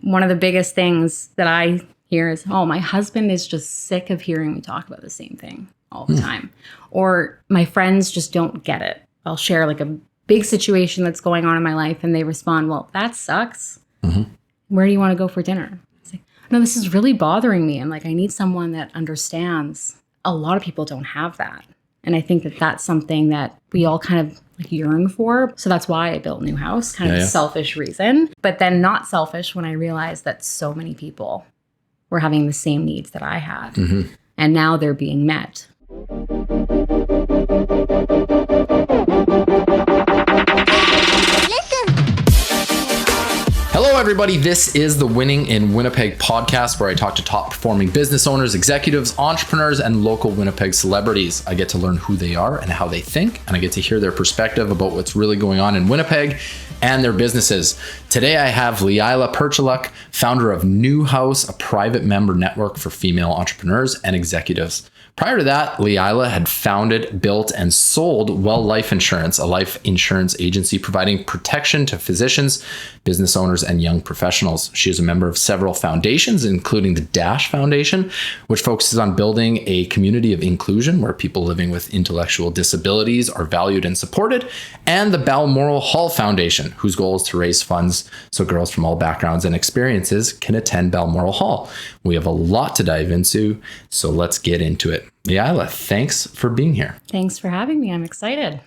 one of the biggest things that I hear is, oh, my husband is just sick of hearing me talk about the same thing all the time. Or my friends just don't get it. I'll share like a big situation that's going on in my life and they respond, well, that sucks. Where do you want to go for dinner? It's like, no, this is really bothering me. And like, I need someone that understands. A lot of people don't have that. And I think that that's something that we all kind of like yearn for. So that's why I built New House, kind of a selfish reason, but then not selfish when I realized that so many people were having the same needs that I had. And now they're being met. Hello, everybody. This is the Winning in Winnipeg podcast, where I talk to top performing business owners, executives, entrepreneurs, and local Winnipeg celebrities. I get to learn who they are and how they think, and I get to hear their perspective about what's really going on in Winnipeg and their businesses. Today, I have Leilah Perchaluk, founder of New House, a private member network for female entrepreneurs and executives. Prior to that, Leilah had founded, built, and sold Well Life Insurance, a life insurance agency providing protection to physicians, business owners, and young professionals. She is a member of several foundations, including the Dash Foundation, which focuses on building a community of inclusion where people living with intellectual disabilities are valued and supported, and the Balmoral Hall Foundation, whose goal is to raise funds so girls from all backgrounds and experiences can attend Balmoral Hall. We have a lot to dive into, so let's get into it. Leilah, thanks for being here. Thanks for having me. I'm excited.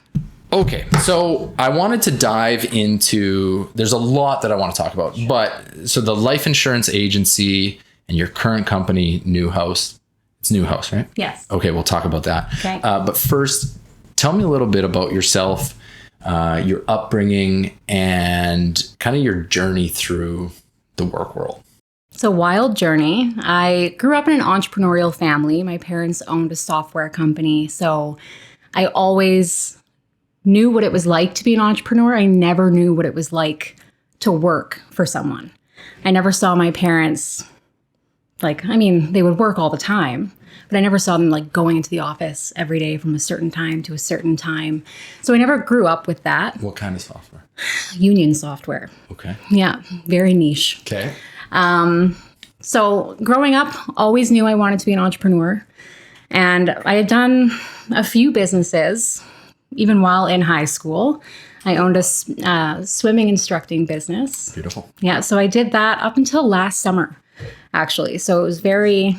Okay, so I wanted to dive into, there's a lot that I want to talk about, but so the life insurance agency and your current company, New House, it's New House, right? Yes. Okay, we'll talk about that. Okay. But first, tell me a little bit about yourself, your upbringing, and kind of your journey through the work world. It's a wild journey. I grew up in an entrepreneurial family. My parents owned a software company, so I always knew what it was like to be an entrepreneur. I never knew what it was like to work for someone. I never saw my parents, they would work all the time, but I never saw them like going into the office every day from a certain time to a certain time. So I never grew up with that. What kind of software? Union software. Okay. Yeah, very niche. Okay. So growing up, always knew I wanted to be an entrepreneur. And I had done a few businesses, even while in high school. I owned a swimming instructing business. Beautiful. Yeah, so I did that up until last summer, actually. So it was very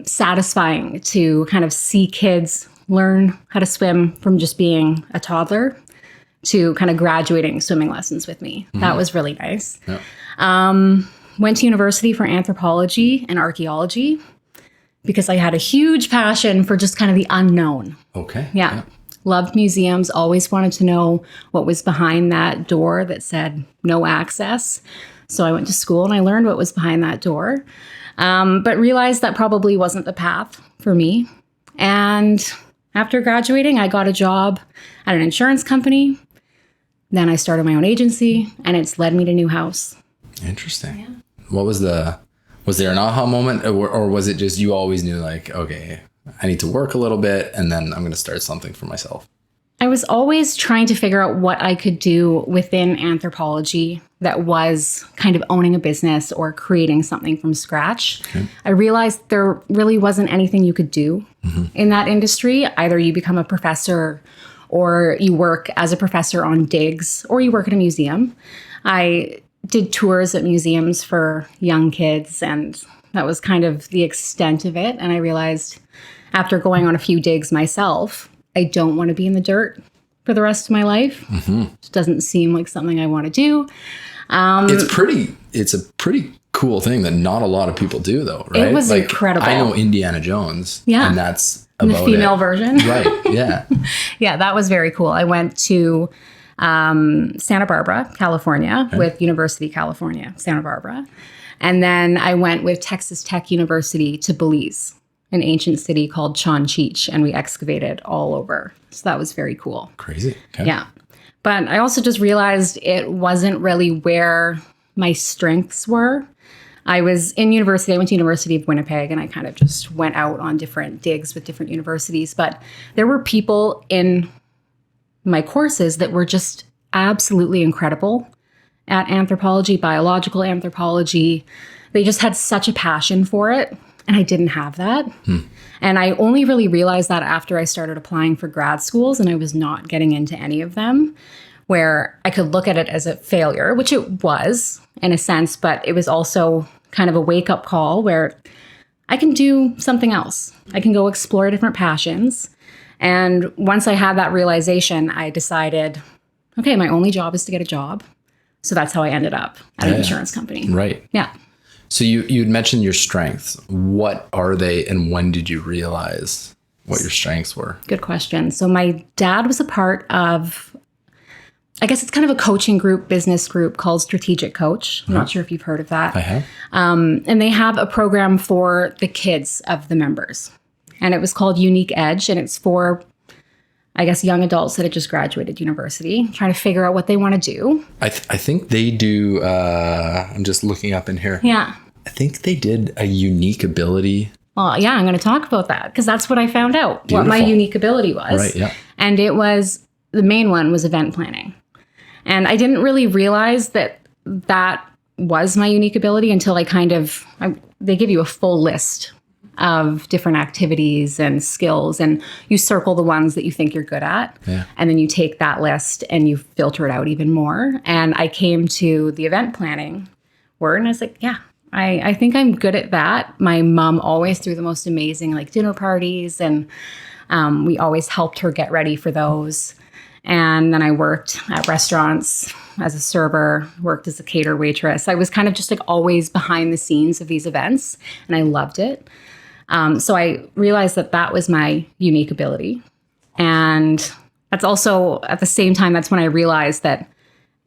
satisfying to kind of see kids learn how to swim from just being a toddler to kind of graduating swimming lessons with me. That was really nice. Yep. Went to university for anthropology and archaeology because I had a huge passion for just kind of the unknown. Okay. Yeah. Loved museums, always wanted to know what was behind that door that said no access. So I went to school and I learned what was behind that door, but realized that probably wasn't the path for me. And after graduating, I got a job at an insurance company. Then I started my own agency, and it's led me to New House. Interesting. Yeah. What was there an aha moment, or was it just you always knew like, okay, I need to work a little bit and then I'm going to start something for myself? I was always trying to figure out what I could do within anthropology that was kind of owning a business or creating something from scratch. Okay. I realized there really wasn't anything you could do in that industry. Either you become a professor or you work as a professor on digs, or you work at a museum. I did tours at museums for young kids, and that was kind of the extent of it. And I realized after going on a few digs myself, I don't want to be in the dirt for the rest of my life. It doesn't seem like something I want to do. It's a pretty cool thing that not a lot of people do, though, right? It was incredible. I know Indiana Jones, and that's about the female version. Right, yeah. Yeah, that was very cool. I went to Santa Barbara, California, with University of California, Santa Barbara. And then I went with Texas Tech University to Belize, an ancient city called Chonchich, and we excavated all over. So that was very cool. Crazy. Okay. Yeah. But I also just realized it wasn't really where my strengths were. I was in university. I went to University of Winnipeg, and I kind of just went out on different digs with different universities. But there were people in my courses that were just absolutely incredible at anthropology, biological anthropology. They just had such a passion for it. And I didn't have that. And I only really realized that after I started applying for grad schools and I was not getting into any of them, where I could look at it as a failure, which it was in a sense, but it was also kind of a wake-up call where I can do something else. I can go explore different passions. And once I had that realization, I decided, okay, my only job is to get a job. So that's how I ended up at an insurance company. Right. Yeah. So you'd mentioned your strengths. What are they, and when did you realize what your strengths were? Good question. So my dad was a part of, I guess it's kind of a coaching group, business group called Strategic Coach. I'm not sure if you've heard of that. I have. And they have a program for the kids of the members. And it was called Unique Edge. And it's for, I guess, young adults that had just graduated university, trying to figure out what they want to do. I think they do, I'm just looking up in here. Yeah. I think they did a unique ability. Well, yeah, I'm going to talk about that because that's what I found out, what my unique ability was. Right, yeah. And it was, the main one was event planning. And I didn't really realize that that was my unique ability until they give you a full list of different activities and skills, and you circle the ones that you think you're good at. Yeah. And then you take that list and you filter it out even more. And I came to the event planning word and I was like, yeah, I think I'm good at that. My mom always threw the most amazing dinner parties, and we always helped her get ready for those. And then I worked at restaurants as a server, worked as a cater waitress. I was kind of just always behind the scenes of these events, and I loved it. So I realized that was my unique ability. And that's also, at the same time, that's when I realized that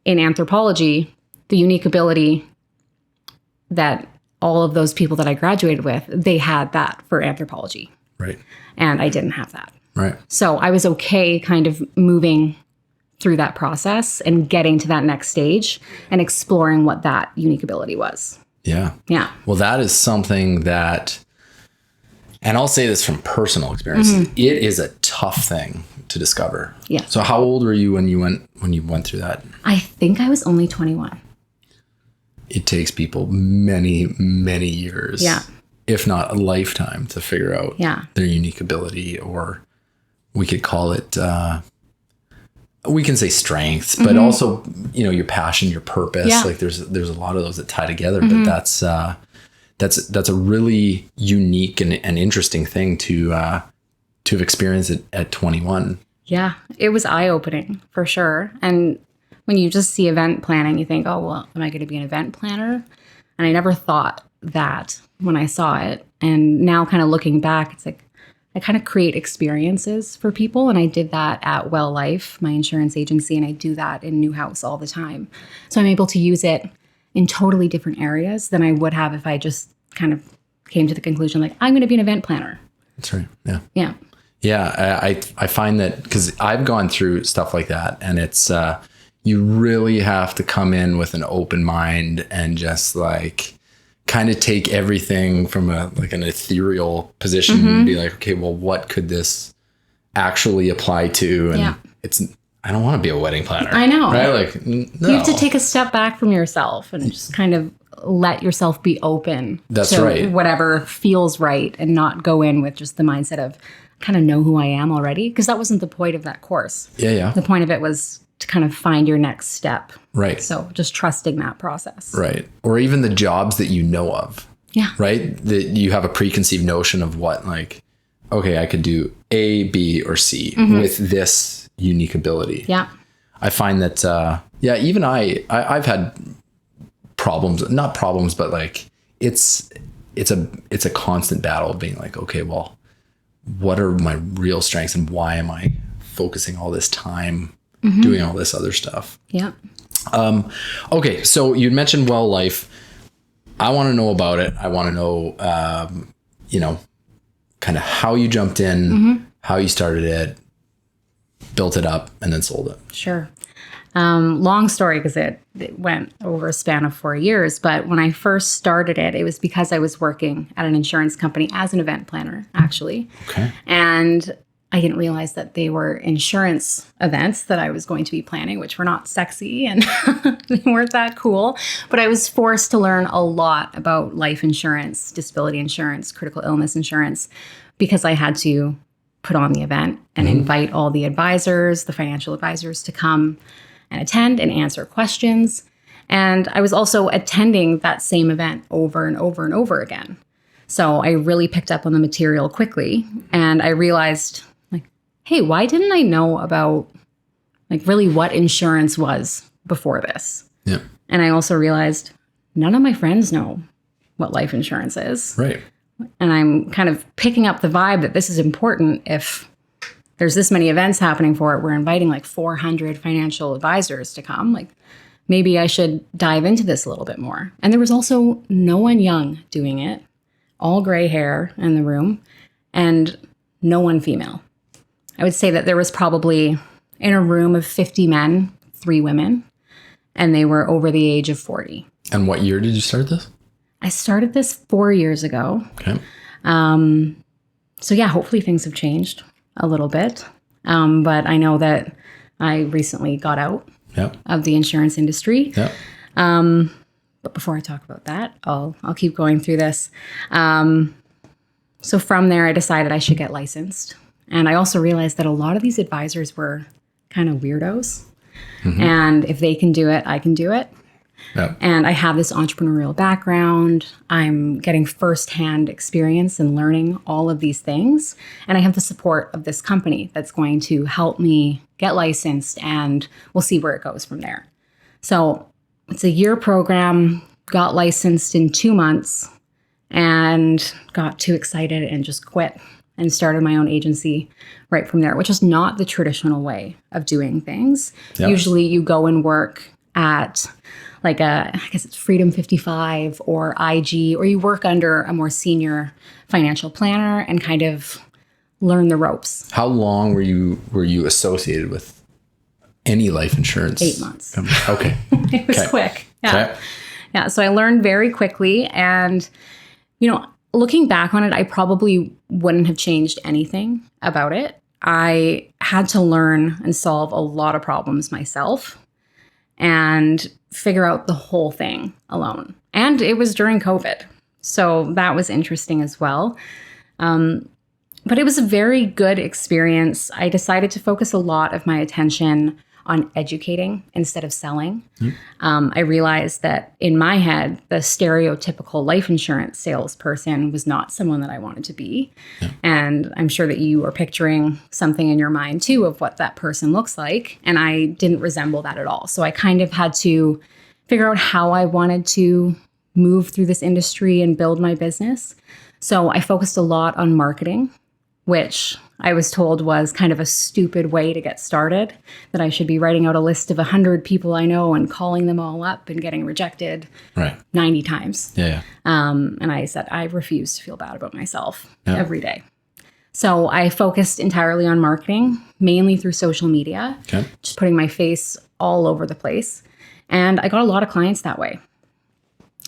in anthropology, the unique ability that all of those people that I graduated with, they had that for anthropology. Right. And I didn't have that. Right. So I was okay kind of moving through that process and getting to that next stage and exploring what that unique ability was. Yeah. Yeah. Well, that is something that, and I'll say this from personal experience, it is a tough thing to discover. Yeah. So how old were you when you went through that? I think I was only 21. It takes people many, many years, if not a lifetime, to figure out their unique ability, or we could call it, we can say strengths, but also, your passion, your purpose. Yeah. There's a lot of those that tie together, but that's a really unique and interesting thing to have experienced it at 21. Yeah, it was eye-opening for sure. And when you just see event planning, you think, oh, well, am I going to be an event planner? And I never thought that when I saw it. And now kind of looking back, it's like I kind of create experiences for people. And I did that at Well Life, my insurance agency, and I do that in New House all the time. So I'm able to use it in totally different areas than I would have if I just kind of came to the conclusion, I'm going to be an event planner. That's right. Yeah. Yeah. Yeah. I find that because I've gone through stuff like that, and it's, you really have to come in with an open mind and just kind of take everything from an ethereal position and be like, okay, well, what could this actually apply to? And I don't want to be a wedding planner. I know. Right? No. You have to take a step back from yourself and just kind of let yourself be open to whatever feels right, and not go in with just the mindset of kind of know who I am already, because that wasn't the point of that course. Yeah. The point of it was to kind of find your next step. Right. So just trusting that process. Right. Or even the jobs that you know of. Yeah. Right. That you have a preconceived notion of what, okay, I could do A, B, or C with this unique ability. Yeah. I find that, even I've had problems, not problems, but it's a constant battle of being okay, well, what are my real strengths and why am I focusing all this time doing all this other stuff? Yeah. Okay. So you mentioned Well Life. I want to know about it. I want to know, kind of how you jumped in, how you started it, built it up, and then sold it. Sure. Long story because it went over a span of 4 years. But when I first started it, it was because I was working at an insurance company as an event planner, actually. Okay. And I didn't realize that they were insurance events that I was going to be planning, which were not sexy and they weren't that cool. But I was forced to learn a lot about life insurance, disability insurance, critical illness insurance, because I had to put on the event and invite all the advisors, the financial advisors, to come and attend and answer questions. And I was also attending that same event over and over and over again. So I really picked up on the material quickly, and I realized, like, hey, why didn't I know about like really what insurance was before this? Yeah. And I also realized none of my friends know what life insurance is. Right. And I'm kind of picking up the vibe that this is important. If there's this many events happening for it, we're inviting like 400 financial advisors to come. Like, maybe I should dive into this a little bit more. And there was also no one young doing it. All gray hair in the room, and no one female. I would say that there was probably, in a room of 50 men, 3 women, and they were over the age of 40. And what year did you start this? I started this 4 years ago. Okay. So yeah, hopefully things have changed a little bit. But I know that I recently got out of the insurance industry. Yeah. But before I talk about that, I'll keep going through this. So from there, I decided I should get licensed. And I also realized that a lot of these advisors were kind of weirdos. And if they can do it, I can do it. Yeah. And I have this entrepreneurial background. I'm getting firsthand experience and learning all of these things. And I have the support of this company that's going to help me get licensed, and we'll see where it goes from there. So it's a year program, got licensed in 2 months, and got too excited and just quit and started my own agency right from there, which is not the traditional way of doing things. Yeah. Usually you go and work at like I guess it's Freedom 55 or IG, or you work under a more senior financial planner and kind of learn the ropes. How long were you associated with any life insurance? 8 months. Okay. It was quick. Yeah. Okay. Yeah. So I learned very quickly. And, looking back on it, I probably wouldn't have changed anything about it. I had to learn and solve a lot of problems myself and figure out the whole thing alone. And it was during COVID. So that was interesting as well. But it was a very good experience. I decided to focus a lot of my attention on educating instead of selling. I realized that in my head, the stereotypical life insurance salesperson was not someone that I wanted to be. And I'm sure that you are picturing something in your mind too of what that person looks like. And I didn't resemble that at all. So I kind of had to figure out how I wanted to move through this industry and build my business. So I focused a lot on marketing, which I was told was kind of a stupid way to get started, that I should be writing out a list of 100 people I know and calling them all up and getting rejected 90 times. Yeah. And I said, I refuse to feel bad about myself every day. So I focused entirely on marketing, mainly through social media, just putting my face all over the place. And I got a lot of clients that way.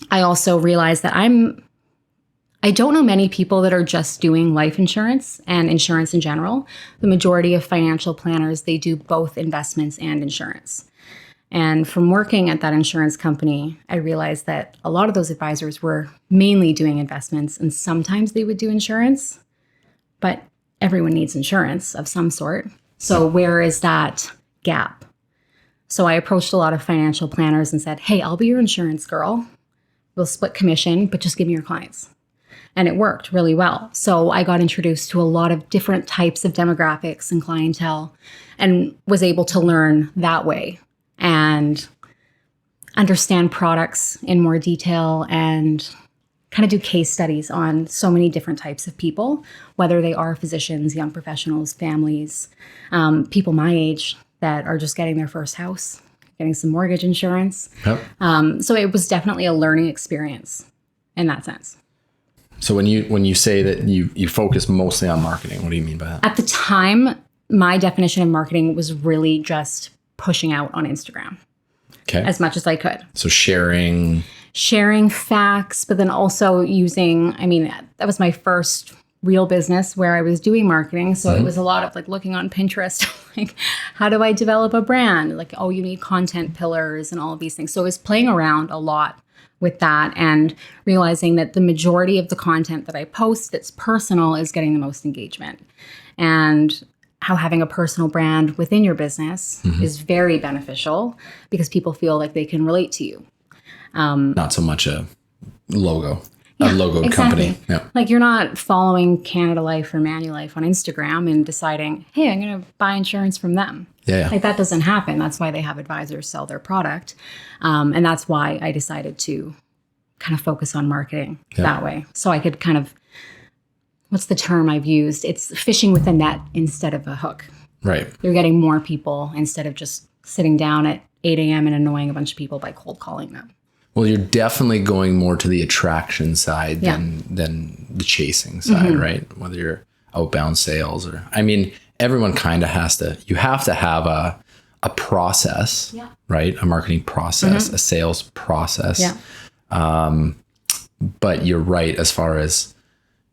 I also realized that I don't know many people that are just doing life insurance and insurance in general. The majority of financial planners, they do both investments and insurance. And from working at that insurance company, I realized that a lot of those advisors were mainly doing investments, and sometimes they would do insurance, but everyone needs insurance of some sort. So where is that gap? So I approached a lot of financial planners and said, hey, I'll be your insurance girl. We'll split commission, but just give me your clients. And it worked really well. So I got introduced to a lot of different types of demographics and clientele, and was able to learn that way and understand products in more detail and kind of do case studies on so many different types of people, whether they are physicians, young professionals, families, people my age that are just getting their first house, getting some mortgage insurance. So it was definitely a learning experience in that sense. So when you say that you focus mostly on marketing, what do you mean by that? At the time, my definition of marketing was really just pushing out on Instagram as much as I could. So sharing facts, but then also using, that was my first real business where I was doing marketing. So it was a lot of like looking on Pinterest, like, how do I develop a brand? Like, oh, you need content pillars and all of these things. So I was playing around a lot with that and realizing that the majority of the content that I post that's personal is getting the most engagement. And how having a personal brand within your business is very beneficial because people feel like they can relate to you. Not so much a logoed company. Yeah. Like you're not following Canada Life or Manulife on Instagram and deciding, hey, I'm going to buy insurance from them. Yeah. Like that doesn't happen. That's why they have advisors sell their product. And that's why I decided to kind of focus on marketing that way. So I could kind of, what's the term I've used? It's fishing with a net instead of a hook. Right. You're getting more people instead of just sitting down at 8 a.m. and annoying a bunch of people by cold calling them. Well, you're definitely going more to the attraction side than the chasing side, right? Whether you're outbound sales or, I mean, everyone kind of you have to have a process, right? A marketing process, a sales process. Yeah. But you're right as far as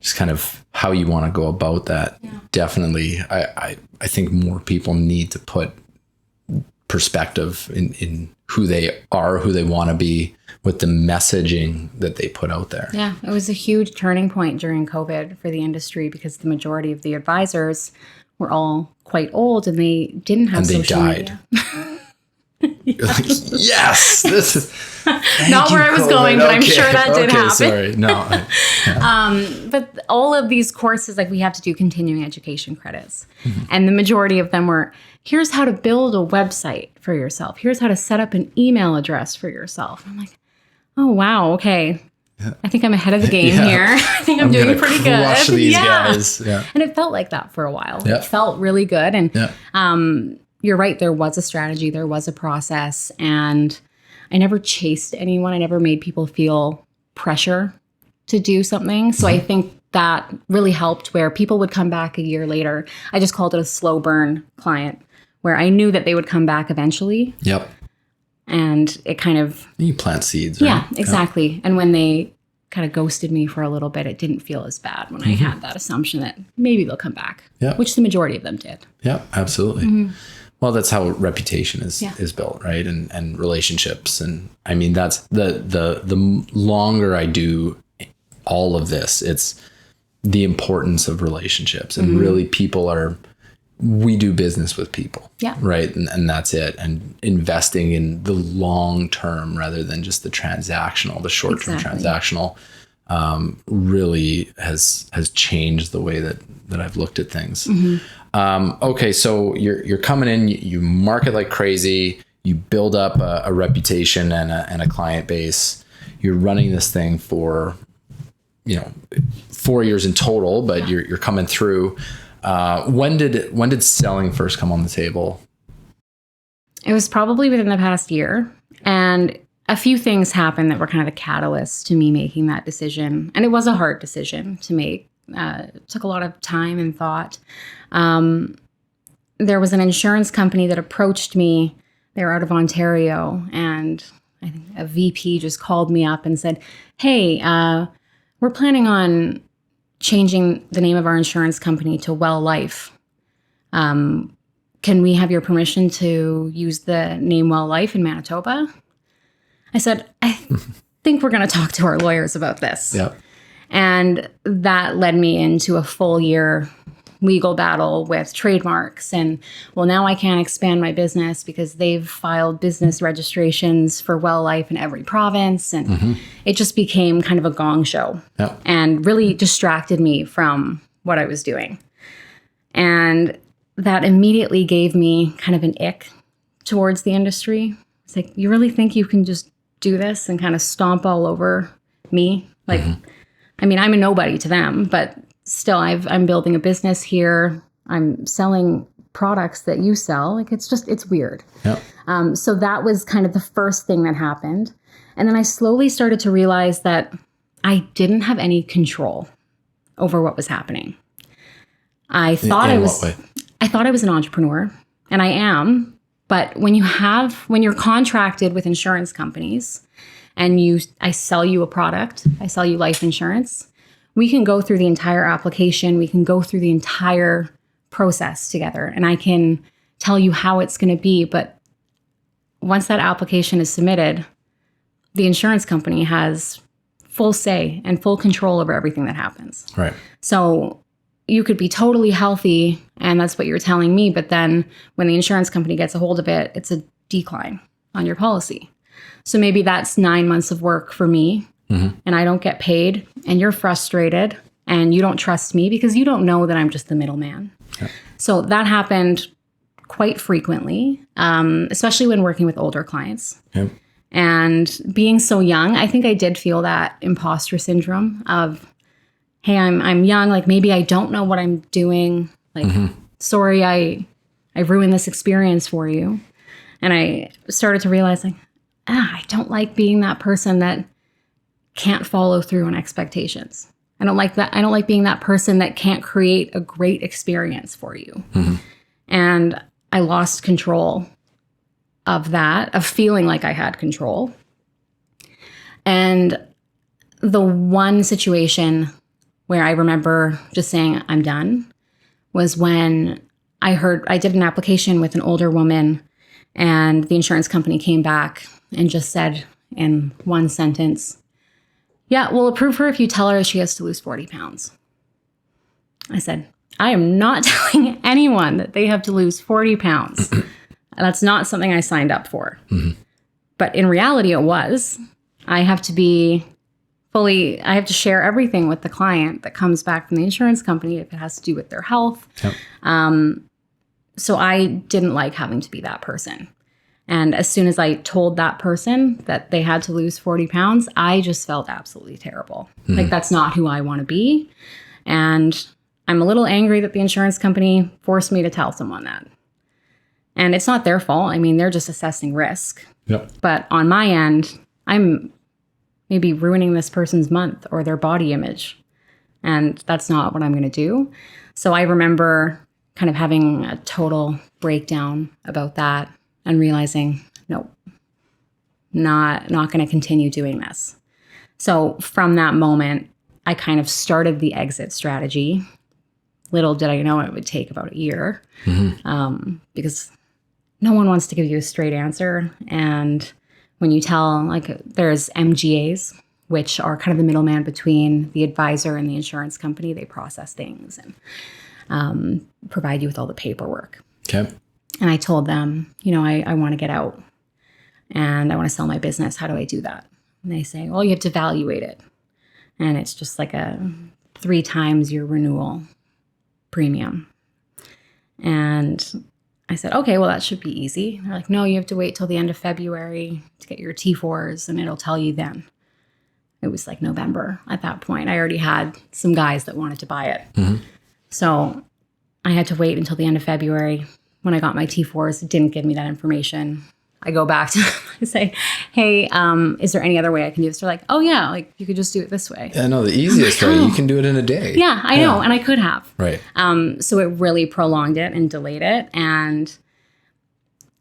just kind of how you want to go about that. Yeah. Definitely, I think more people need to put perspective in who they are, who they want to be, with the messaging that they put out there. Yeah, it was a huge turning point during COVID for the industry because the majority of the advisors were all quite old and they didn't have social media. Yes, this is not where I was going, but I'm sure that did happen. Sorry, no. But all of these courses, like we have to do continuing education credits, and the majority of them were, here's how to build a website for yourself. Here's how to set up an email address for yourself. I'm like, oh wow, okay. Yeah. I think I'm ahead of the game here. I think I'm doing pretty good. Crush these guys. Yeah. And it felt like that for a while. It felt really good. And you're right. There was a strategy. There was a process. And I never chased anyone. I never made people feel pressure to do something. So I think that really helped where people would come back a year later. I just called it a slow burn client where I knew that they would come back eventually. Yep. And it kind of... You plant seeds, right? Yeah, exactly. Yep. And when they kind of ghosted me for a little bit, it didn't feel as bad when I had that assumption that maybe they'll come back, which the majority of them did. Yeah, absolutely. Well, that's how reputation is built, right? And relationships. And I mean, that's the longer I do all of this, it's the importance of relationships. And really we do business with people, right? And that's it. And investing in the long term rather than just the transactional, the short term transactional, really has changed the way that I've looked at things. Okay, so you're coming in, you market like crazy, you build up a reputation and a client base. You're running this thing for 4 years in total, but you're coming through. When did selling first come on the table? It was probably within the past year, and a few things happened that were kind of the catalyst to me making that decision. And it was a hard decision to make. It took a lot of time and thought. There was an insurance company that approached me. They were out of Ontario, and I think a VP just called me up and said, hey, we're planning on changing the name of our insurance company to Well Life. Can we have your permission to use the name Well Life in Manitoba? I said, I think we're going to talk to our lawyers about this. Yep. And that led me into a full year legal battle with trademarks. And well, now I can't expand my business because they've filed business registrations for Well Life in every province. And it just became kind of a gong show and really distracted me from what I was doing. And that immediately gave me kind of an ick towards the industry. It's like, you really think you can just do this and kind of stomp all over me? Like, I mean, I'm a nobody to them, but still I'm building a business here. I'm selling products that you sell. Like, it's weird. Yep. So that was kind of the first thing that happened. And then I slowly started to realize that I didn't have any control over what was happening. I thought I was an entrepreneur, and I am. But when you're contracted with insurance companies and I sell you a product, I sell you life insurance, we can go through the entire application. We can go through the entire process together, and I can tell you how it's going to be. But once that application is submitted, the insurance company has full say and full control over everything that happens. Right. So you could be totally healthy, and that's what you're telling me. But then when the insurance company gets a hold of it, it's a decline on your policy. So maybe that's 9 months of work for me, and I don't get paid, and you're frustrated, and you don't trust me because you don't know that I'm just the middleman. Yeah. So that happened quite frequently, especially when working with older clients. Yeah. And being so young, I think I did feel that imposter syndrome of, hey, I'm young, like maybe I don't know what I'm doing. Like, sorry, I ruined this experience for you. And I started to realize, like, I don't like being that person that can't follow through on expectations. I don't like that. I don't like being that person that can't create a great experience for you. And I lost control of that, of feeling like I had control. And the one situation where I remember just saying, I'm done, was when I did an application with an older woman, and the insurance company came back and just said in one sentence, yeah, we'll approve her if you tell her she has to lose 40 pounds. I said, I am not telling anyone that they have to lose 40 pounds. That's not something I signed up for. But in reality, it was. I have to share everything with the client that comes back from the insurance company if it has to do with their health. Yep. So I didn't like having to be that person. And as soon as I told that person that they had to lose 40 pounds, I just felt absolutely terrible. Like, that's not who I want to be. And I'm a little angry that the insurance company forced me to tell someone that. And it's not their fault. I mean, they're just assessing risk. Yep. But on my end, I'm maybe ruining this person's month or their body image. And that's not what I'm going to do. So I remember kind of having a total breakdown about that and realizing, nope, not going to continue doing this. So from that moment, I kind of started the exit strategy. Little did I know it would take about a year, because no one wants to give you a straight answer. And when you tell, like, there's MGAs, which are kind of the middleman between the advisor and the insurance company. They process things and provide you with all the paperwork. Okay. And I told them, I want to get out and I want to sell my business. How do I do that? And they say, well, you have to evaluate it. And it's just like a 3 times your renewal premium. And I said, okay, well, that should be easy. They're like, no, you have to wait till the end of February to get your T4s and it'll tell you then. It was like November at that point. I already had some guys that wanted to buy it. So I had to wait until the end of February. When I got my T4s, it didn't give me that information. I go back to them and say, hey, is there any other way I can do this? They're like, oh yeah, like you could just do it this way. Yeah, no, the easiest way. You can do it in a day. Yeah, I know. And I could have. Right. So it really prolonged it and delayed it. And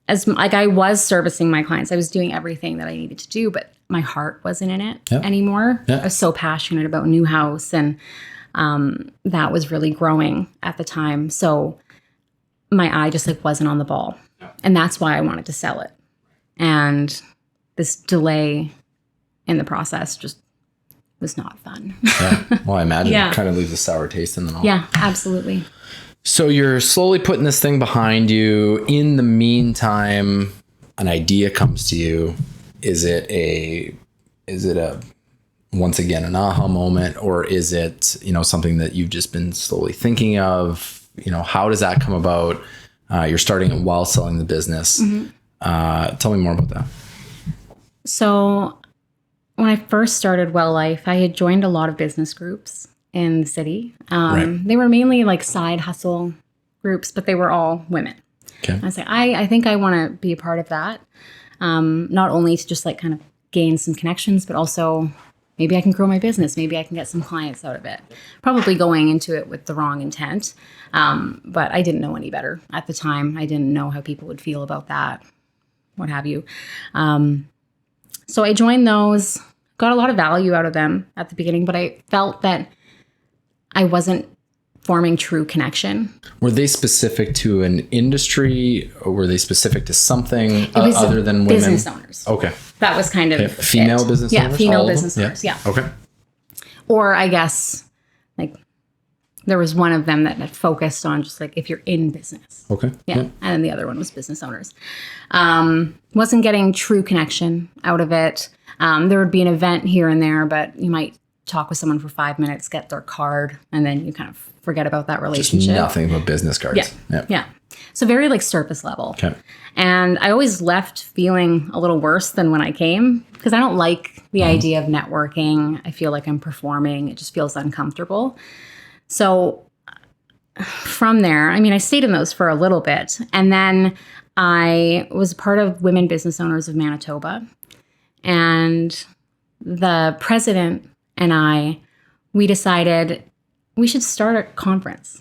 I was servicing my clients, I was doing everything that I needed to do, but my heart wasn't in it anymore. I was so passionate about New House, and that was really growing at the time. So my eye just wasn't on the ball. And that's why I wanted to sell it. And this delay in the process just was not fun. Well, I imagine it kind of leaves a sour taste in the mouth. Yeah, absolutely. So you're slowly putting this thing behind you. In the meantime, an idea comes to you. Is it a once again an aha moment, or is it, something that you've just been slowly thinking of? How does that come about? You're starting it while selling the business. Tell me more about that. So when I first started Well Life, I had joined a lot of business groups in the city. They were mainly like side hustle groups, but they were all women. Okay. I was like, I think I want to be a part of that. Not only to just kind of gain some connections, but also maybe I can grow my business. Maybe I can get some clients out of it. Probably going into it with the wrong intent. But I didn't know any better at the time. I didn't know how people would feel about that, what have you. So I joined those, got a lot of value out of them at the beginning, but I felt that I wasn't forming true connection. Were they specific to an industry, or were they specific to something other than women? Business owners. Okay. That was kind of female business owners? Yeah, female business owners. Yeah. Okay. Or I guess like there was one of them that focused on just like if you're in business. Okay. Yeah. And then the other one was business owners. Wasn't getting true connection out of it. There would be an event here and there, but you might talk with someone for 5 minutes, get their card, and then you kind of forget about that relationship. Just nothing but business cards. Yeah. So very like surface level. Okay. And I always left feeling a little worse than when I came because I don't like the idea of networking. I feel like I'm performing. It just feels uncomfortable. So from there, I mean, I stayed in those for a little bit. And then I was part of Women Business Owners of Manitoba. And the president and we decided we should start a conference,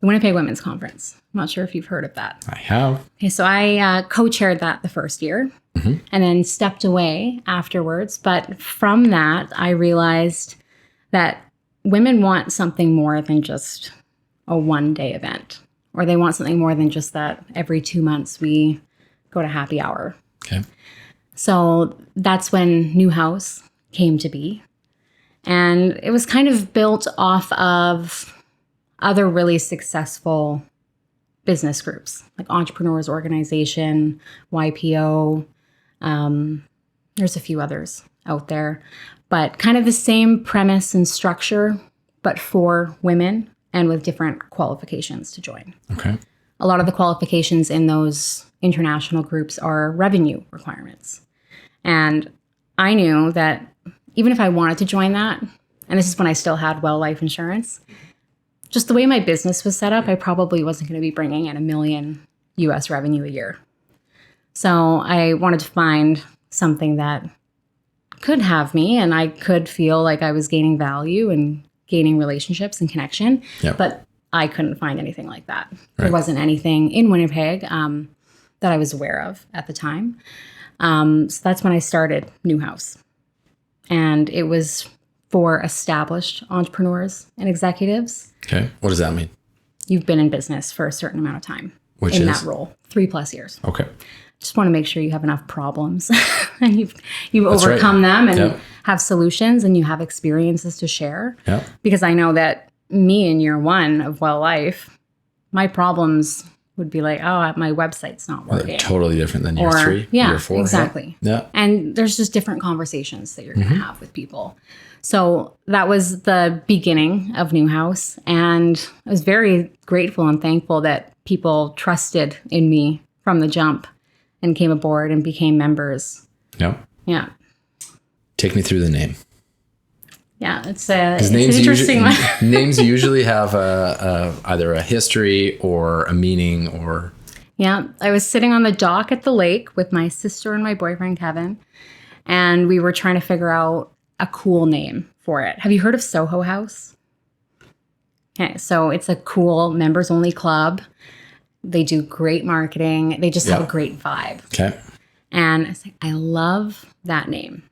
the Winnipeg Women's Conference. I'm not sure if you've heard of that. I have. Okay, so I co-chaired that the first year and then stepped away afterwards. But from that, I realized that women want something more than just a one-day event, or they want something more than just that every 2 months we go to happy hour. Okay. So that's when New House came to be. And it was kind of built off of other really successful business groups, like Entrepreneurs Organization, YPO. There's a few others out there, but kind of the same premise and structure, but for women and with different qualifications to join. Okay. A lot of the qualifications in those international groups are revenue requirements. And I knew that even if I wanted to join that, and this is when I still had well life insurance, just the way my business was set up, I probably wasn't going to be bringing in $1 million US revenue a year. So I wanted to find something that could have me and I could feel like I was gaining value and gaining relationships and connection. Yep. But I couldn't find anything like that. Right. There wasn't anything in Winnipeg that I was aware of at the time. So that's when I started New House. And it was for established entrepreneurs and executives. Okay. What does that mean? You've been in business for a certain amount of time. Which in is? that role, 3+ years. Okay. Just want to make sure you have enough problems and you've That's overcome them and Yep. have solutions and you have experiences to share. Yeah. Because I know that me in year one of Well Life, my problems would be like, oh, my website's not Well, working. they're totally different than year 3, year 4. Exactly. Yeah. And there's just different conversations that you're going to have with people. So that was the beginning of New House. And I was very grateful and thankful that people trusted in me from the jump and came aboard and became members. Yep. Yeah. Take me through the name. Yeah, it's an Names interesting one. names usually have either a history or a meaning or... Yeah, I was sitting on the dock at the lake with my sister and my boyfriend, Kevin, and we were trying to figure out a cool name for it. Have you heard of Soho House? Okay, so it's a cool members-only club. They do great marketing. They just have a great vibe. Okay. And I was like, I love that name.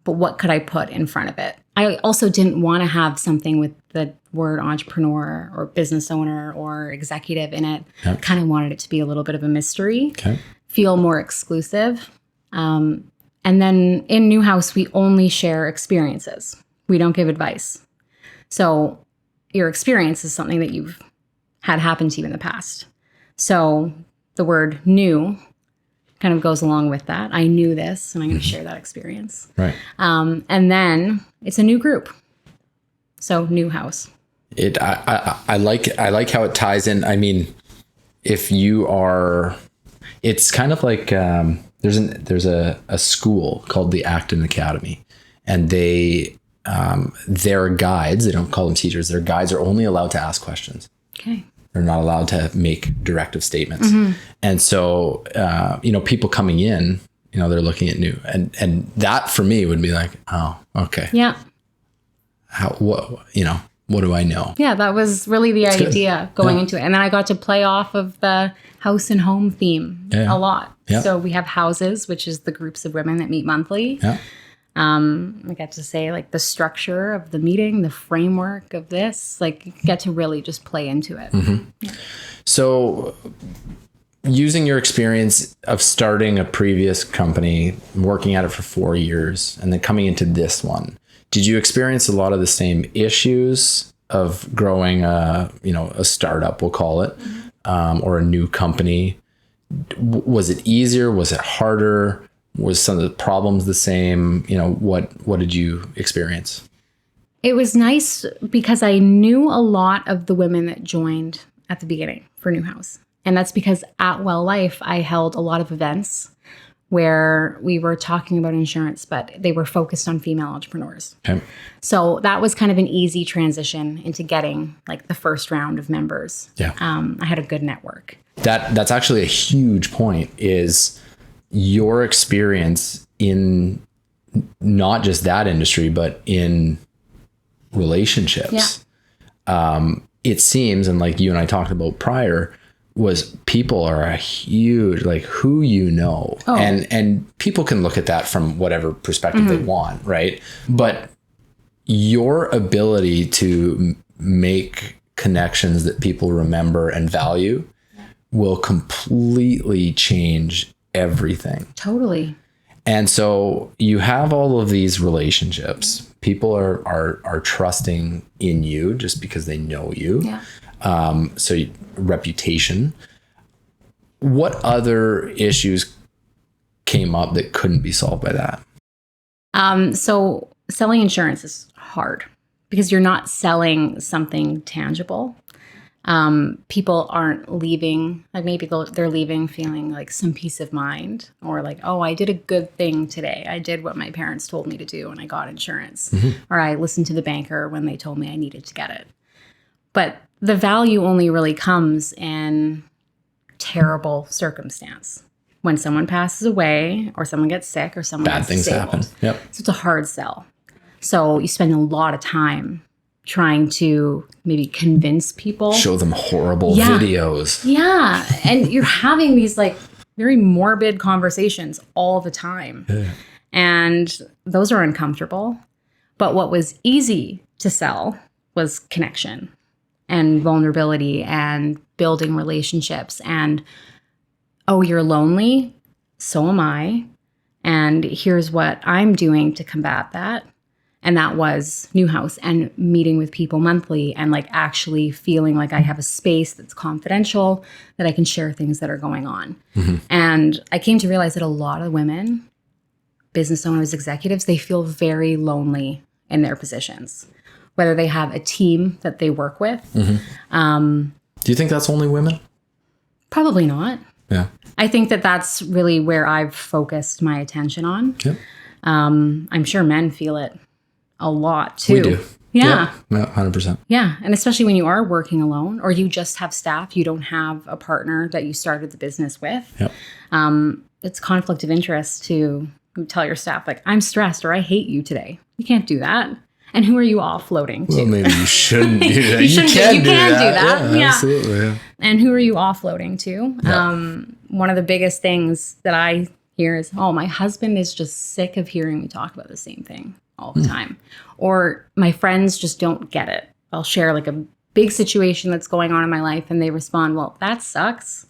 But what could I put in front of it? I also didn't want to have something with the word entrepreneur or business owner or executive in it. Yep. Kind of wanted it to be a little bit of a mystery, Okay. feel more exclusive. And then in New House, we only share experiences. We don't give advice. So your experience is something that you've had happen to you in the past. So the word new kind of goes along with that. I knew this, and I'm going to share that experience. Right. And then it's a new group. So New House. I like how it ties in. I mean, if you are, it's kind of like there's a school called the Acton Academy, and their guides, they don't call them teachers, their guides are only allowed to ask questions. Okay. They're not allowed to make directive statements. And so, people coming in, they're looking at new, and that for me would be like, oh, okay. Yeah. What do I know? Yeah, that was really the idea going into it. And then I got to play off of the house and home theme a lot. Yeah. So we have houses, which is the groups of women that meet monthly. Yeah. I get to say like the structure of the meeting, the framework of this, like you get to really just play into it. Yeah. So using your experience of starting a previous company, working at it for 4 years, and then coming into this one, did you experience a lot of the same issues of growing a startup, we'll call it, or a new company? Was it easier? Was it harder? Was some of the problems the same? What did you experience? It was nice because I knew a lot of the women that joined at the beginning for New House. And that's because at Well Life, I held a lot of events where we were talking about insurance, but they were focused on female entrepreneurs. Okay. So that was kind of an easy transition into getting like the first round of members. Yeah. I had a good network. That's actually a huge point, is your experience in not just that industry, but in relationships. Yeah. It seems, and like you and I talked about prior, was people are a huge, like who and people can look at that from whatever perspective they want, right? But your ability to make connections that people remember and value will completely change everything. Totally. And so you have all of these relationships. People are trusting in you just because they know you. Yeah. So reputation. What other issues came up that couldn't be solved by that? So selling insurance is hard because you're not selling something tangible. People aren't leaving, like maybe they're leaving feeling like some peace of mind, or like, oh, I did a good thing today. I did what my parents told me to do and I got insurance. Or I listened to the banker when they told me I needed to get it. But the value only really comes in terrible circumstance. When someone passes away or someone gets sick or someone Bad gets things disabled. happen. Yep. So it's a hard sell. So you spend a lot of time trying to maybe convince people. Show them horrible videos. Yeah. And you're having these like very morbid conversations all the time. Yeah. And those are uncomfortable. But what was easy to sell was connection and vulnerability and building relationships and, oh, you're lonely? So am I. And here's what I'm doing to combat that. And that was New House and meeting with people monthly and like actually feeling like I have a space that's confidential, that I can share things that are going on. And I came to realize that a lot of women, business owners, executives, they feel very lonely in their positions, whether they have a team that they work with. Do you think that's only women? Probably not. Yeah. I think that that's really where I've focused my attention on. Yep. I'm sure men feel it a lot too. We do. Yeah. Yeah, 100%. Yeah. And especially when you are working alone or you just have staff, you don't have a partner that you started the business with. Yep. It's conflict of interest to tell your staff, like, I'm stressed or I hate you today. You can't do that. And who are you offloading to? Well, maybe you shouldn't do that. You can do that. Yeah, absolutely. Yeah. And who are you offloading to? Yeah. One of the biggest things that I hear is, oh, my husband is just sick of hearing me talk about the same thing all the time. Or my friends just don't get it. I'll share like a big situation that's going on in my life and they respond, well, that sucks.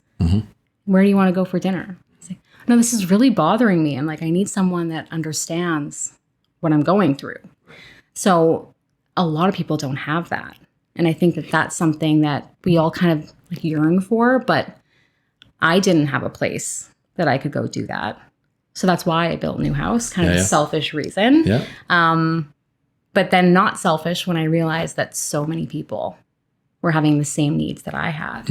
Where do you want to go for dinner? I say, no, this is really bothering me. And like, I need someone that understands what I'm going through. So a lot of people don't have that. And I think that that's something that we all kind of like yearn for, but I didn't have a place that I could go do that. So that's why I built New House, kind of a selfish reason. Yeah. But then not selfish when I realized that so many people were having the same needs that I had.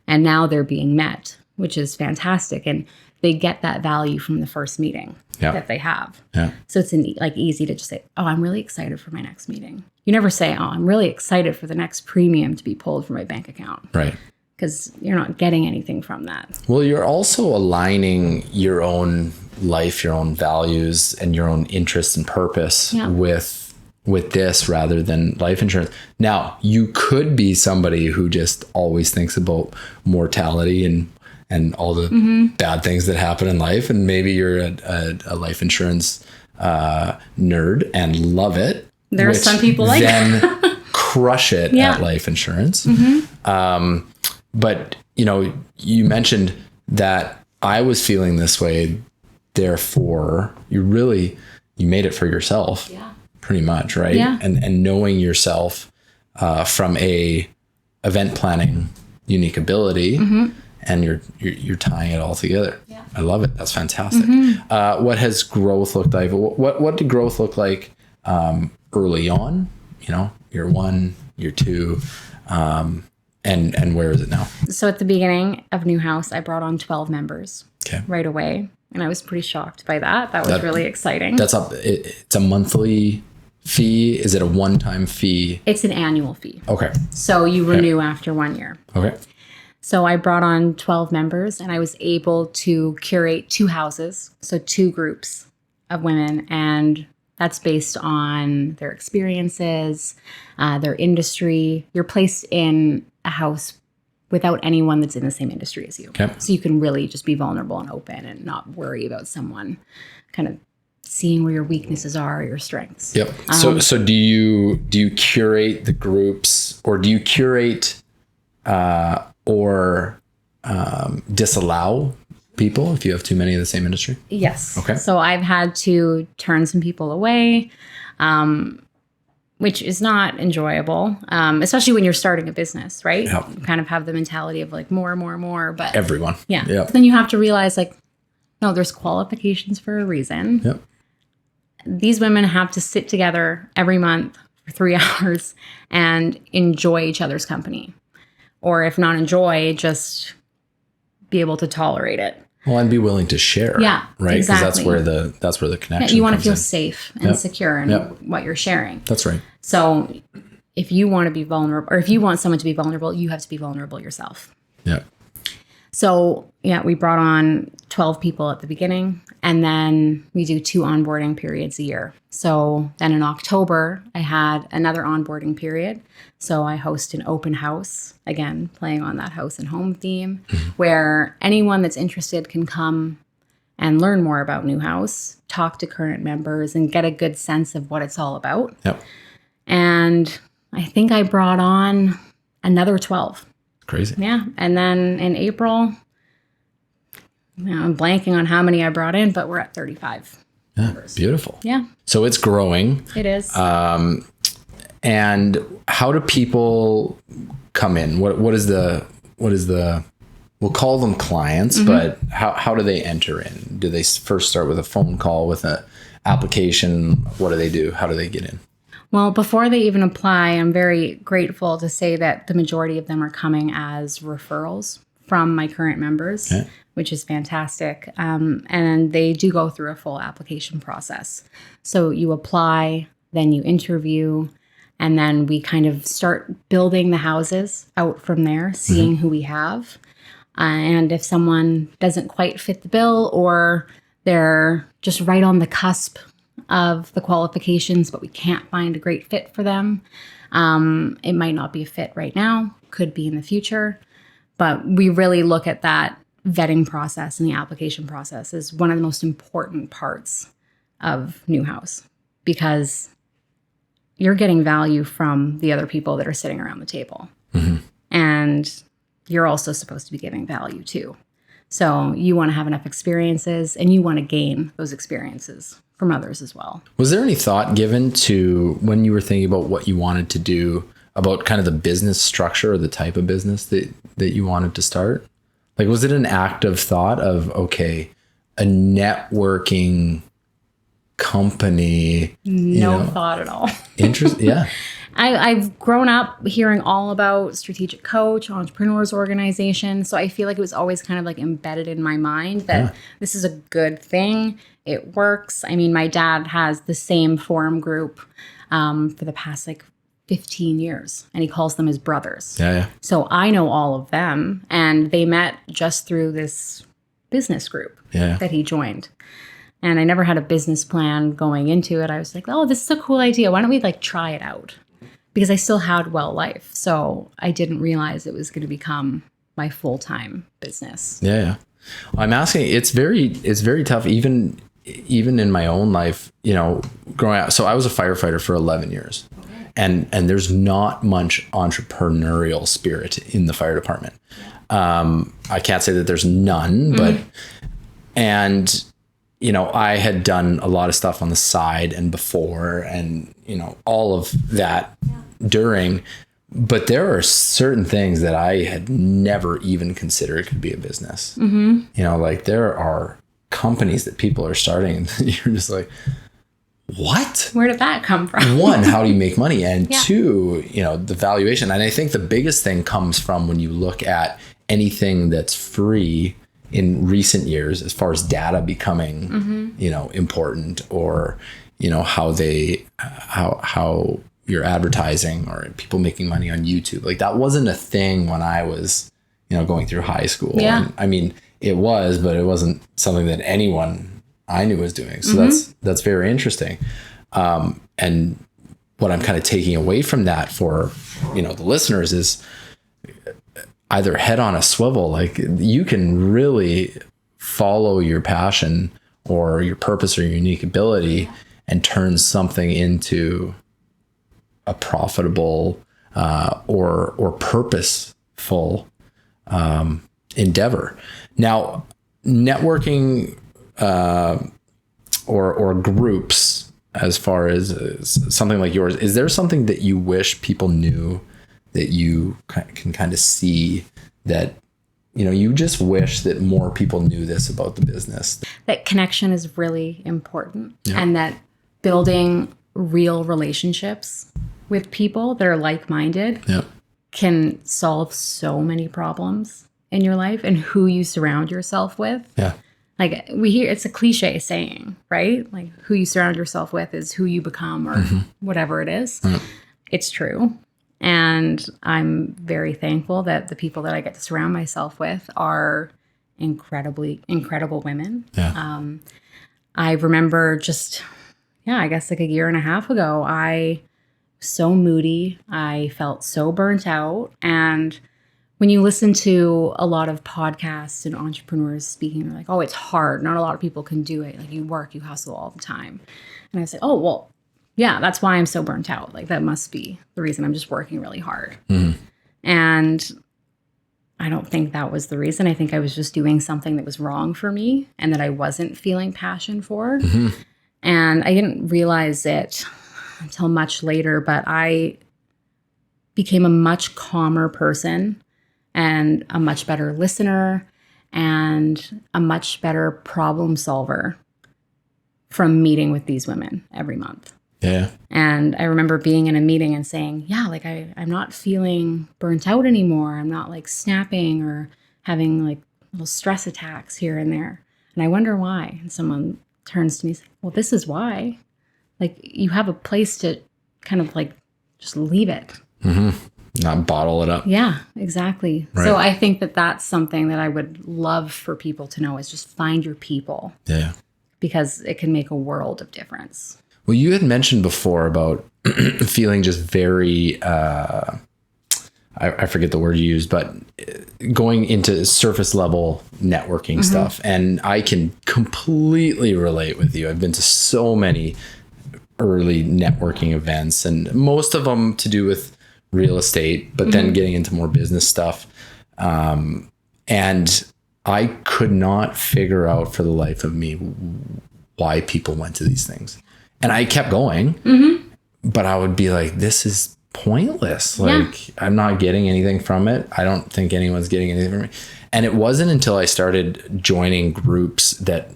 And now they're being met, which is fantastic. And they get that value from the first meeting that they have. Yeah. So it's like easy to just say, oh, I'm really excited for my next meeting. You never say, oh, I'm really excited for the next premium to be pulled from my bank account. Right. Because you're not getting anything from that. Well, you're also aligning your own life, your own values, and your own interests and purpose with this rather than life insurance. Now, you could be somebody who just always thinks about mortality and all the bad things that happen in life. And maybe you're a life insurance nerd and love it. There are some people like then crush it at life insurance. But you mentioned that I was feeling this way. Therefore, you made it for yourself. Yeah. Pretty much, right? Yeah. And knowing yourself from a event planning unique ability, and you're tying it all together. Yeah. I love it. That's fantastic. What has growth looked like? What did growth look like early on? Year 1, year 2, and where is it now? So at the beginning of New House, I brought on 12 members right away, and I was pretty shocked by that. That was really exciting. It's a monthly fee. Is it a one-time fee? It's an annual fee. Okay. So you renew after 1 year. Okay. So I brought on 12 members, and I was able to curate 2 houses, so 2 groups of women, and that's based on their experiences, their industry. You're placed in a house without anyone that's in the same industry as you. Okay. So you can really just be vulnerable and open and not worry about someone kind of seeing where your weaknesses are, your strengths. Yep. So do you curate the groups, or do you curate or disallow people if you have too many of the same industry? Yes. Okay. So I've had to turn some people away, which is not enjoyable, especially when you're starting a business, right? Yep. You kind of have the mentality of like more, but Everyone. yeah. Yep. But then you have to realize like, no, there's qualifications for a reason. Yep. These women have to sit together every month for 3 hours and enjoy each other's company. Or if not enjoy, just be able to tolerate it. Well, and be willing to share. Yeah, right. Because exactly. that's where the connection. You want to comes feel in. safe and secure in what you're sharing. That's right. So if you want to be vulnerable, or if you want someone to be vulnerable, you have to be vulnerable yourself. Yeah. So we brought on 12 people at the beginning, and then we do 2 onboarding periods a year. So then in October, I had another onboarding period. So I host an open house, again, playing on that house and home theme, where anyone that's interested can come and learn more about New House, talk to current members, and get a good sense of what it's all about. Yep. And I think I brought on another 12. Crazy. Yeah. And then in April, I'm blanking on how many I brought in, but we're at 35. Yeah. Members. Beautiful. Yeah. So it's growing. It is. And how do people come in? What is the we'll call them clients, but how do they enter in? Do they first start with a phone call, with an application? What do they do? How do they get in? Well, before they even apply, I'm very grateful to say that the majority of them are coming as referrals from my current members, which is fantastic. And they do go through a full application process. So you apply, then you interview, and then we kind of start building the houses out from there, seeing who we have. And if someone doesn't quite fit the bill, or they're just right on the cusp of the qualifications, but we can't find a great fit for them. It might not be a fit right now, could be in the future, but we really look at that vetting process and the application process as one of the most important parts of New House, because you're getting value from the other people that are sitting around the table. And you're also supposed to be giving value too. So you want to have enough experiences, and you want to gain those experiences from others as well. Was there any thought given to, when you were thinking about what you wanted to do, about kind of the business structure or the type of business that you wanted to start? Like, was it an active thought of, okay, a networking company? No thought at all. Yeah. I've grown up hearing all about strategic coach, entrepreneurs organization. So I feel like it was always kind of like embedded in my mind that this is a good thing. It works. I mean, my dad has the same forum group for the past like 15 years, and he calls them his brothers. Yeah. So I know all of them, and they met just through this business group that he joined. And I never had a business plan going into it. I was like, oh, this is a cool idea. Why don't we like try it out? Because I still had Well Life. So I didn't realize it was going to become my full-time business. Yeah. I'm asking, it's very tough, even even in my own life, you know, growing up, so I was a firefighter for 11 years. And there's not much entrepreneurial spirit in the fire department. I can't say that there's none, but, and, you know, I had done a lot of stuff on the side and before, and, you know, all of that during, but there are certain things that I had never even considered could be a business. You know, like there are companies that people are starting and you're just like, what? Where did that come from? One, how do you make money? And two, you know, the valuation. And I think the biggest thing comes from when you look at anything that's free in recent years, as far as data becoming, you know, important, or, you know, how you're advertising, or people making money on YouTube. Like that wasn't a thing when I was, you know, going through high school. Yeah. And, I mean, it was, but it wasn't something that anyone I knew was doing. So that's very interesting. And what I'm kind of taking away from that for, you know, the listeners is either head on a swivel. Like you can really follow your passion or your purpose or your unique ability and turn something into a profitable or purposeful endeavor. Now, networking or groups, as far as something like yours, is there something that you wish people knew that you can kind of see that, you know, you just wish that more people knew this about the business? That connection is really important, and that building real relationships with people that are like-minded can solve so many problems in your life, and who you surround yourself with. Like we hear, it's a cliche saying, right? Like who you surround yourself with is who you become, or whatever it is. It's true. And I'm very thankful that the people that I get to surround myself with are incredible women. I remember just, I guess like a year and a half ago, I was so moody. I felt so burnt out. And when you listen to a lot of podcasts and entrepreneurs speaking, they're like, oh, it's hard. Not a lot of people can do it. Like you work, you hustle all the time. And I say, oh, well, yeah, that's why I'm so burnt out. Like that must be the reason. I'm just working really hard. And I don't think that was the reason. I think I was just doing something that was wrong for me and that I wasn't feeling passion for. And I didn't realize it until much later, but I became a much calmer person and a much better listener and a much better problem solver from meeting with these women every month. And I remember being in a meeting and saying, like I'm not feeling burnt out anymore. I'm not like snapping or having like little stress attacks here and there. And I wonder why. And someone turns to me and says, well, this is why. Like you have a place to kind of like just leave it. Not bottle it up. Yeah, exactly. Right. So I think that that's something that I would love for people to know, is just find your people. Because it can make a world of difference. Well, you had mentioned before about feeling just very, I forget the word you used, but going into surface level networking stuff. And I can completely relate with you. I've been to so many early networking events, and most of them to do with real estate, but then getting into more business stuff. And I could not figure out for the life of me why people went to these things. And I kept going, but I would be like, this is pointless. Like I'm not getting anything from it. I don't think anyone's getting anything from it. And it wasn't until I started joining groups that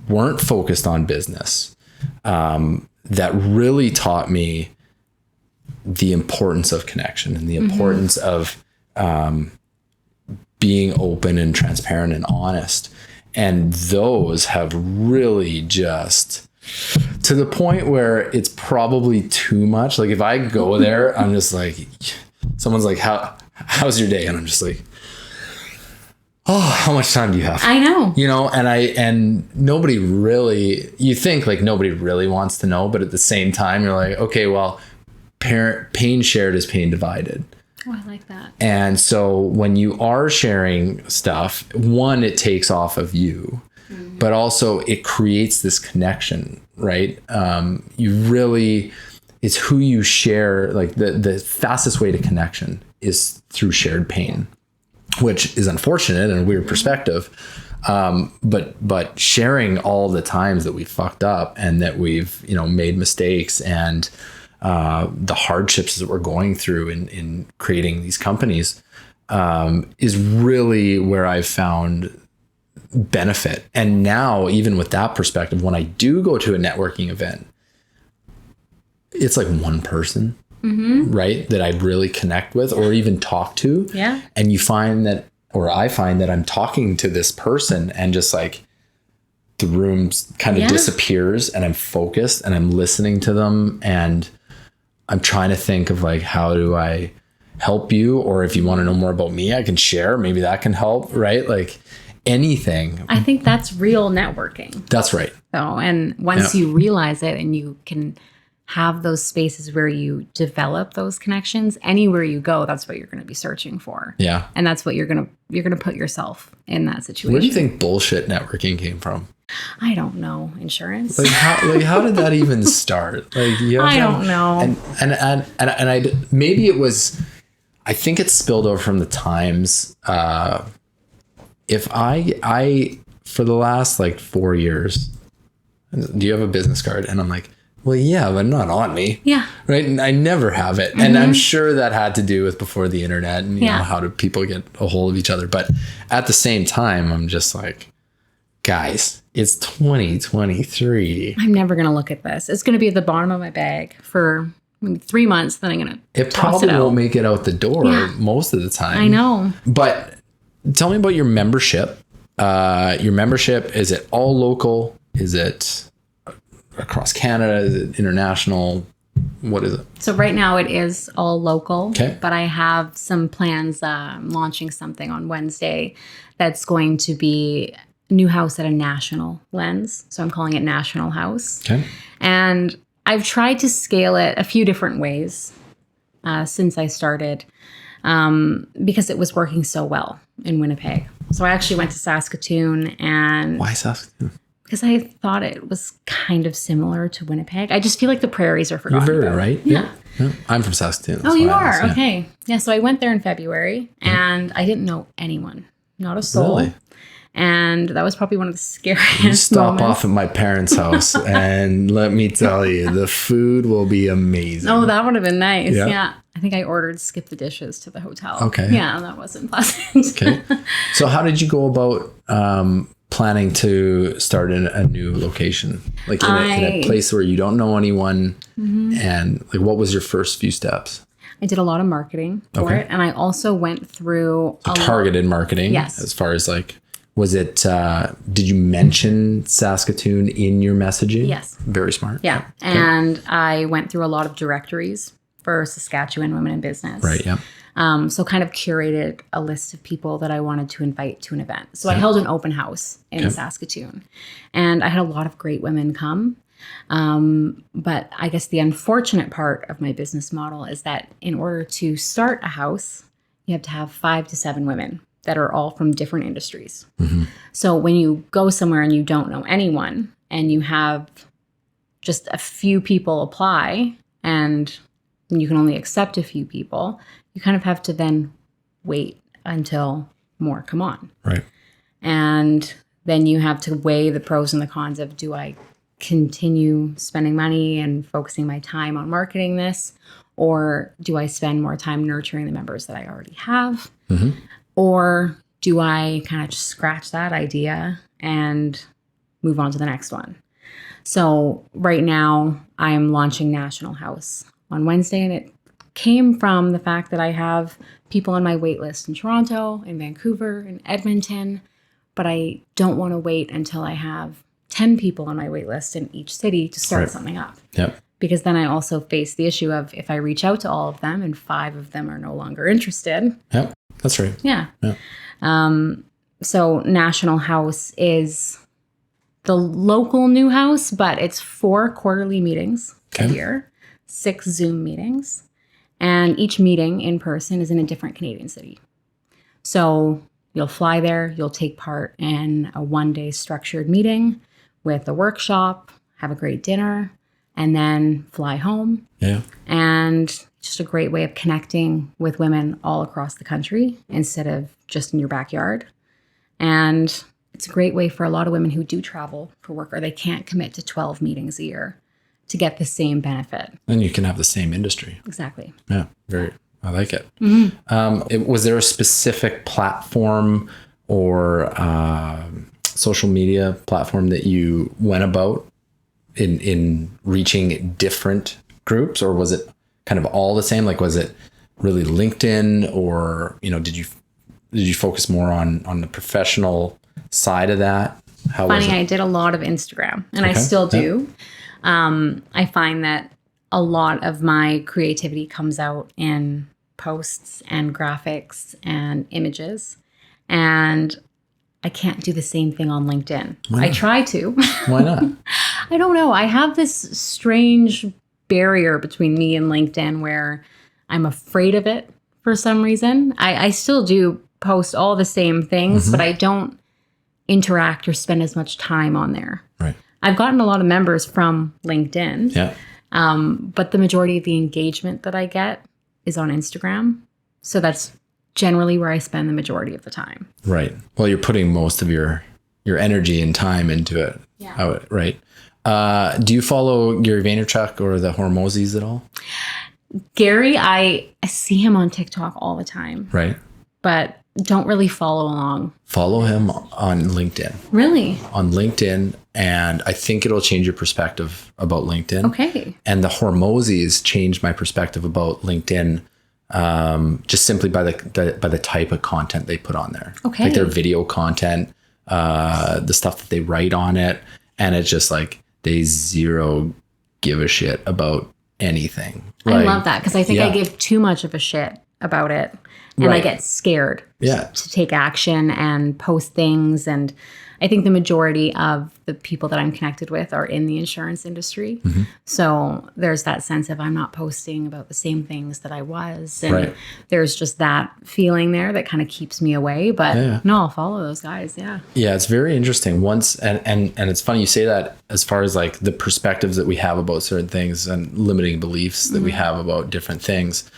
weren't focused on business, that really taught me the importance of connection and the importance of being open and transparent and honest. And those have really just, to the point where it's probably too much. Like if I go there, I'm just like, someone's like, how's your day? And I'm just like, oh, how much time do you have? I know. You know, and nobody really, you think like nobody really wants to know, but at the same time, you're like, okay, well, pain shared is pain divided. Oh, I like that. And so when you are sharing stuff, one, it takes off of you. but also it creates this connection, right? It's who you share. Like the fastest way to connection is through shared pain, which is unfortunate and a weird perspective. But sharing all the times that we fucked up and that we've, made mistakes and the hardships that we're going through in creating these companies is really where I've found benefit. And now, even with that perspective, when I do go to a networking event, it's like one person, right, that I really connect with or even talk to. Yeah. And you find that, or I find that I'm talking to this person and just like the room kind of disappears and I'm focused and I'm listening to them and I'm trying to think of like, how do I help you? Or if you want to know more about me, I can share. Maybe that can help, right? Like anything. I think that's real networking. That's right. So, and once you realize it and you can have those spaces where you develop those connections, anywhere you go, that's what you're going to be searching for. Yeah. And that's what you're going to put yourself in that situation. Where do you think bullshit networking came from? I don't know. Insurance. Like how did that even start? Like I don't know. And maybe it was, I think it spilled over from the times. If I for the last like 4 years, do you have a business card? And I'm like, well, yeah, but not on me. Yeah. Right. And I never have it. And I'm sure that had to do with before the internet and, you know, how do people get a hold of each other? But at the same time, I'm just like, guys, it's 2023. I'm never going to look at this. It's going to be at the bottom of my bag for maybe 3 months. Then I'm going to It probably won't make it out the door most of the time. I know. But tell me about your membership. Your membership, is it all local? Is it across Canada? Is it international? What is it? So right now it is all local, but I have some plans. I'm launching something on Wednesday that's going to be new house at a national lens. So I'm calling it National House. Okay. And I've tried to scale it a few different ways since I started because it was working so well in Winnipeg. So I actually went to Saskatoon. And why Saskatoon? Because I thought it was kind of similar to Winnipeg. I just feel like the prairies are forgotten. You're very right. Yeah. I'm from Saskatoon. Oh, you are? Okay. Yeah. So I went there in February and I didn't know anyone, not a soul. Really? And that was probably one of the scariest You stop off at my parents' house and let me tell you, the food will be amazing. Oh, that would have been nice. Yeah. I think I ordered skip the dishes to the hotel. Okay. Yeah, that wasn't pleasant. Okay. So how did you go about planning to start in a new location, like in a place where you don't know anyone? And like, what was your first few steps? I did a lot of marketing for it. And I also went through targeted marketing. Yes. As far as like, was it, did you mention Saskatoon in your messaging? Yes. Very smart. Yeah. Okay. And I went through a lot of directories for Saskatchewan women in business. Right. Yeah. So kind of curated a list of people that I wanted to invite to an event. So I held an open house in Saskatoon and I had a lot of great women come. But I guess the unfortunate part of my business model is that in order to start a house, you have to have 5 to 7 women that are all from different industries. So when you go somewhere and you don't know anyone and you have just a few people apply and you can only accept a few people, you kind of have to then wait until more come on. Right. And then you have to weigh the pros and the cons of, do I continue spending money and focusing my time on marketing this? Or do I spend more time nurturing the members that I already have? Or do I kind of just scratch that idea and move on to the next one? So right now I'm launching National House on Wednesday, and it came from the fact that I have people on my wait list in Toronto, in Vancouver, in Edmonton, but I don't want to wait until I have 10 people on my wait list in each city to start something up. Yep. Because then I also face the issue of if I reach out to all of them and 5 of them are no longer interested. Yep, that's right. Yeah. So National House is the local new house, but it's 4 quarterly meetings a year, 6 Zoom meetings. And each meeting in person is in a different Canadian city. So You'll fly there, you'll take part in a 1-day structured meeting with a workshop, have a great dinner, and then fly home. Yeah. And just a great way of connecting with women all across the country instead of just in your backyard. And it's a great way for a lot of women who do travel for work or they can't commit to 12 meetings a year to get the same benefit. And you can have the same industry. Exactly. Yeah. I like it. Mm-hmm. Was there a specific platform or social media platform that you went about in reaching different groups, or was it kind of all the same? Like, was it really LinkedIn, or, did you focus more on the professional side of that? How was it? I did a lot of Instagram, and I still do. Yeah. I find that a lot of my creativity comes out in posts and graphics and images, and I can't do the same thing on LinkedIn. I try to. Why not? I don't know. I have this strange barrier between me and LinkedIn where I'm afraid of it for some reason. I still do post all the same things, but I don't interact or spend as much time on there. Right. I've gotten a lot of members from LinkedIn. Yeah. But the majority of the engagement that I get is on Instagram. So that's generally where I spend the majority of the time. Right. Well, you're putting most of your energy and time into it. Yeah. Right. Do you follow Gary Vaynerchuk or the Hormozis at all? Gary, I see him on TikTok all the time. Right. But don't really follow along. Follow him on LinkedIn. Really? On LinkedIn. And I think it'll change your perspective about LinkedIn. Okay. And the Hormozis changed my perspective about LinkedIn, just simply by the type of content they put on there. Okay. Like their video content, the stuff that they write on it. And it's just like, they zero give a shit about anything. I love that, because I think I give too much of a shit about it. And I get scared to take action and post things. And I think the majority of the people that I'm connected with are in the insurance industry. Mm-hmm. So there's that sense of I'm not posting about the same things that I was. And there's just that feeling there that kind of keeps me away. But no, I'll follow those guys. Yeah. Yeah, it's very interesting. And it's funny you say that, as far as like the perspectives that we have about certain things and limiting beliefs that we have about different things.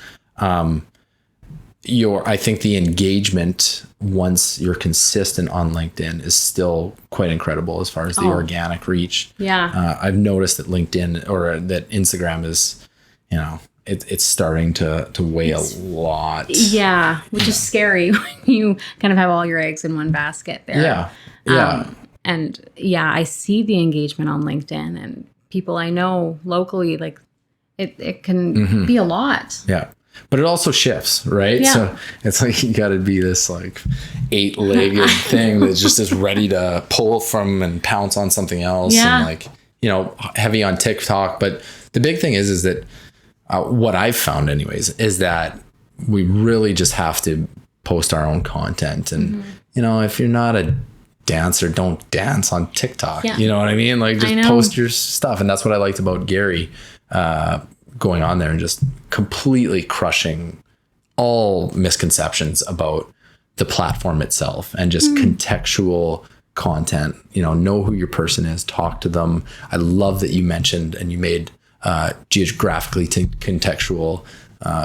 I think the engagement, once you're consistent on LinkedIn, is still quite incredible as far as the organic reach. Yeah. I've noticed that LinkedIn or that Instagram is, it's starting to weigh a lot. Yeah. Which is scary when you kind of have all your eggs in one basket there. Yeah. Yeah. And I see the engagement on LinkedIn, and people I know locally, like it can be a lot. Yeah. But it also shifts, right? Yeah. So it's like you got to be this like 8-legged thing that just is ready to pull from and pounce on something else. Yeah. And like, heavy on TikTok. But the big thing is that what I've found anyways, is that we really just have to post our own content. And, if you're not a dancer, don't dance on TikTok. Yeah. You know what I mean? Like, just post your stuff. And that's what I liked about Gary, going on there and just completely crushing all misconceptions about the platform itself and just contextual content. Know who your person is, talk to them. I love that you mentioned and you made geographically contextual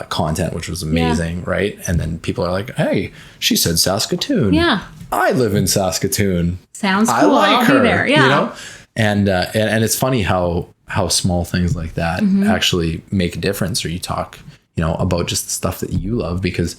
content, which was amazing, right? And then people are like, hey, she said Saskatoon. Yeah. I live in Saskatoon. Sounds cool. I like her. I'll be there. Yeah. And it's funny how small things like that actually make a difference, or you talk, about just the stuff that you love, because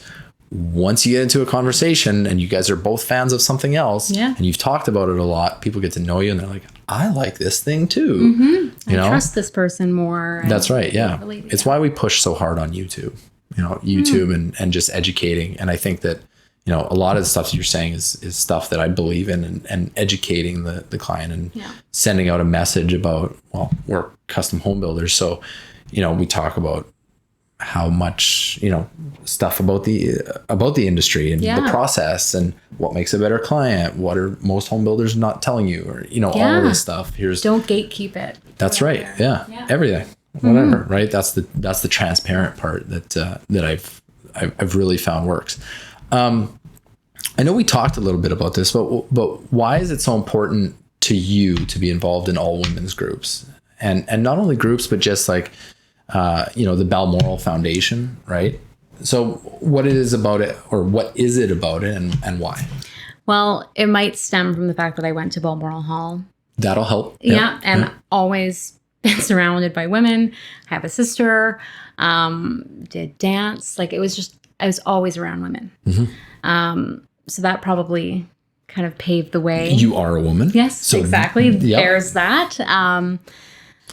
once you get into a conversation and you guys are both fans of something else and you've talked about it a lot, people get to know you and they're like, I like this thing too. I trust this person more. That's right. Yeah. It's why we push so hard on YouTube, and just educating. And I think that, a lot of the stuff that you're saying is stuff that I believe in, and educating the client and sending out a message about, well, we're custom home builders. So, we talk about how much, stuff about the industry and the process and what makes a better client. What are most home builders not telling you, or, all of this stuff. Don't gatekeep it. That's right. Yeah. Everything, whatever. Right. That's the transparent part that I've really found works. I know we talked a little bit about this, but why is it so important to you to be involved in all women's groups, and not only groups, but just like, the Balmoral Foundation, right? So what it is about it, or what is it about it, and why? Well, it might stem from the fact that I went to Balmoral Hall. That'll help. Yeah. And always been surrounded by women. I have a sister, did dance. Like, I was always around women. Mm-hmm. So that probably kind of paved the way. You are a woman. Yes, so, exactly. Yep. There's that.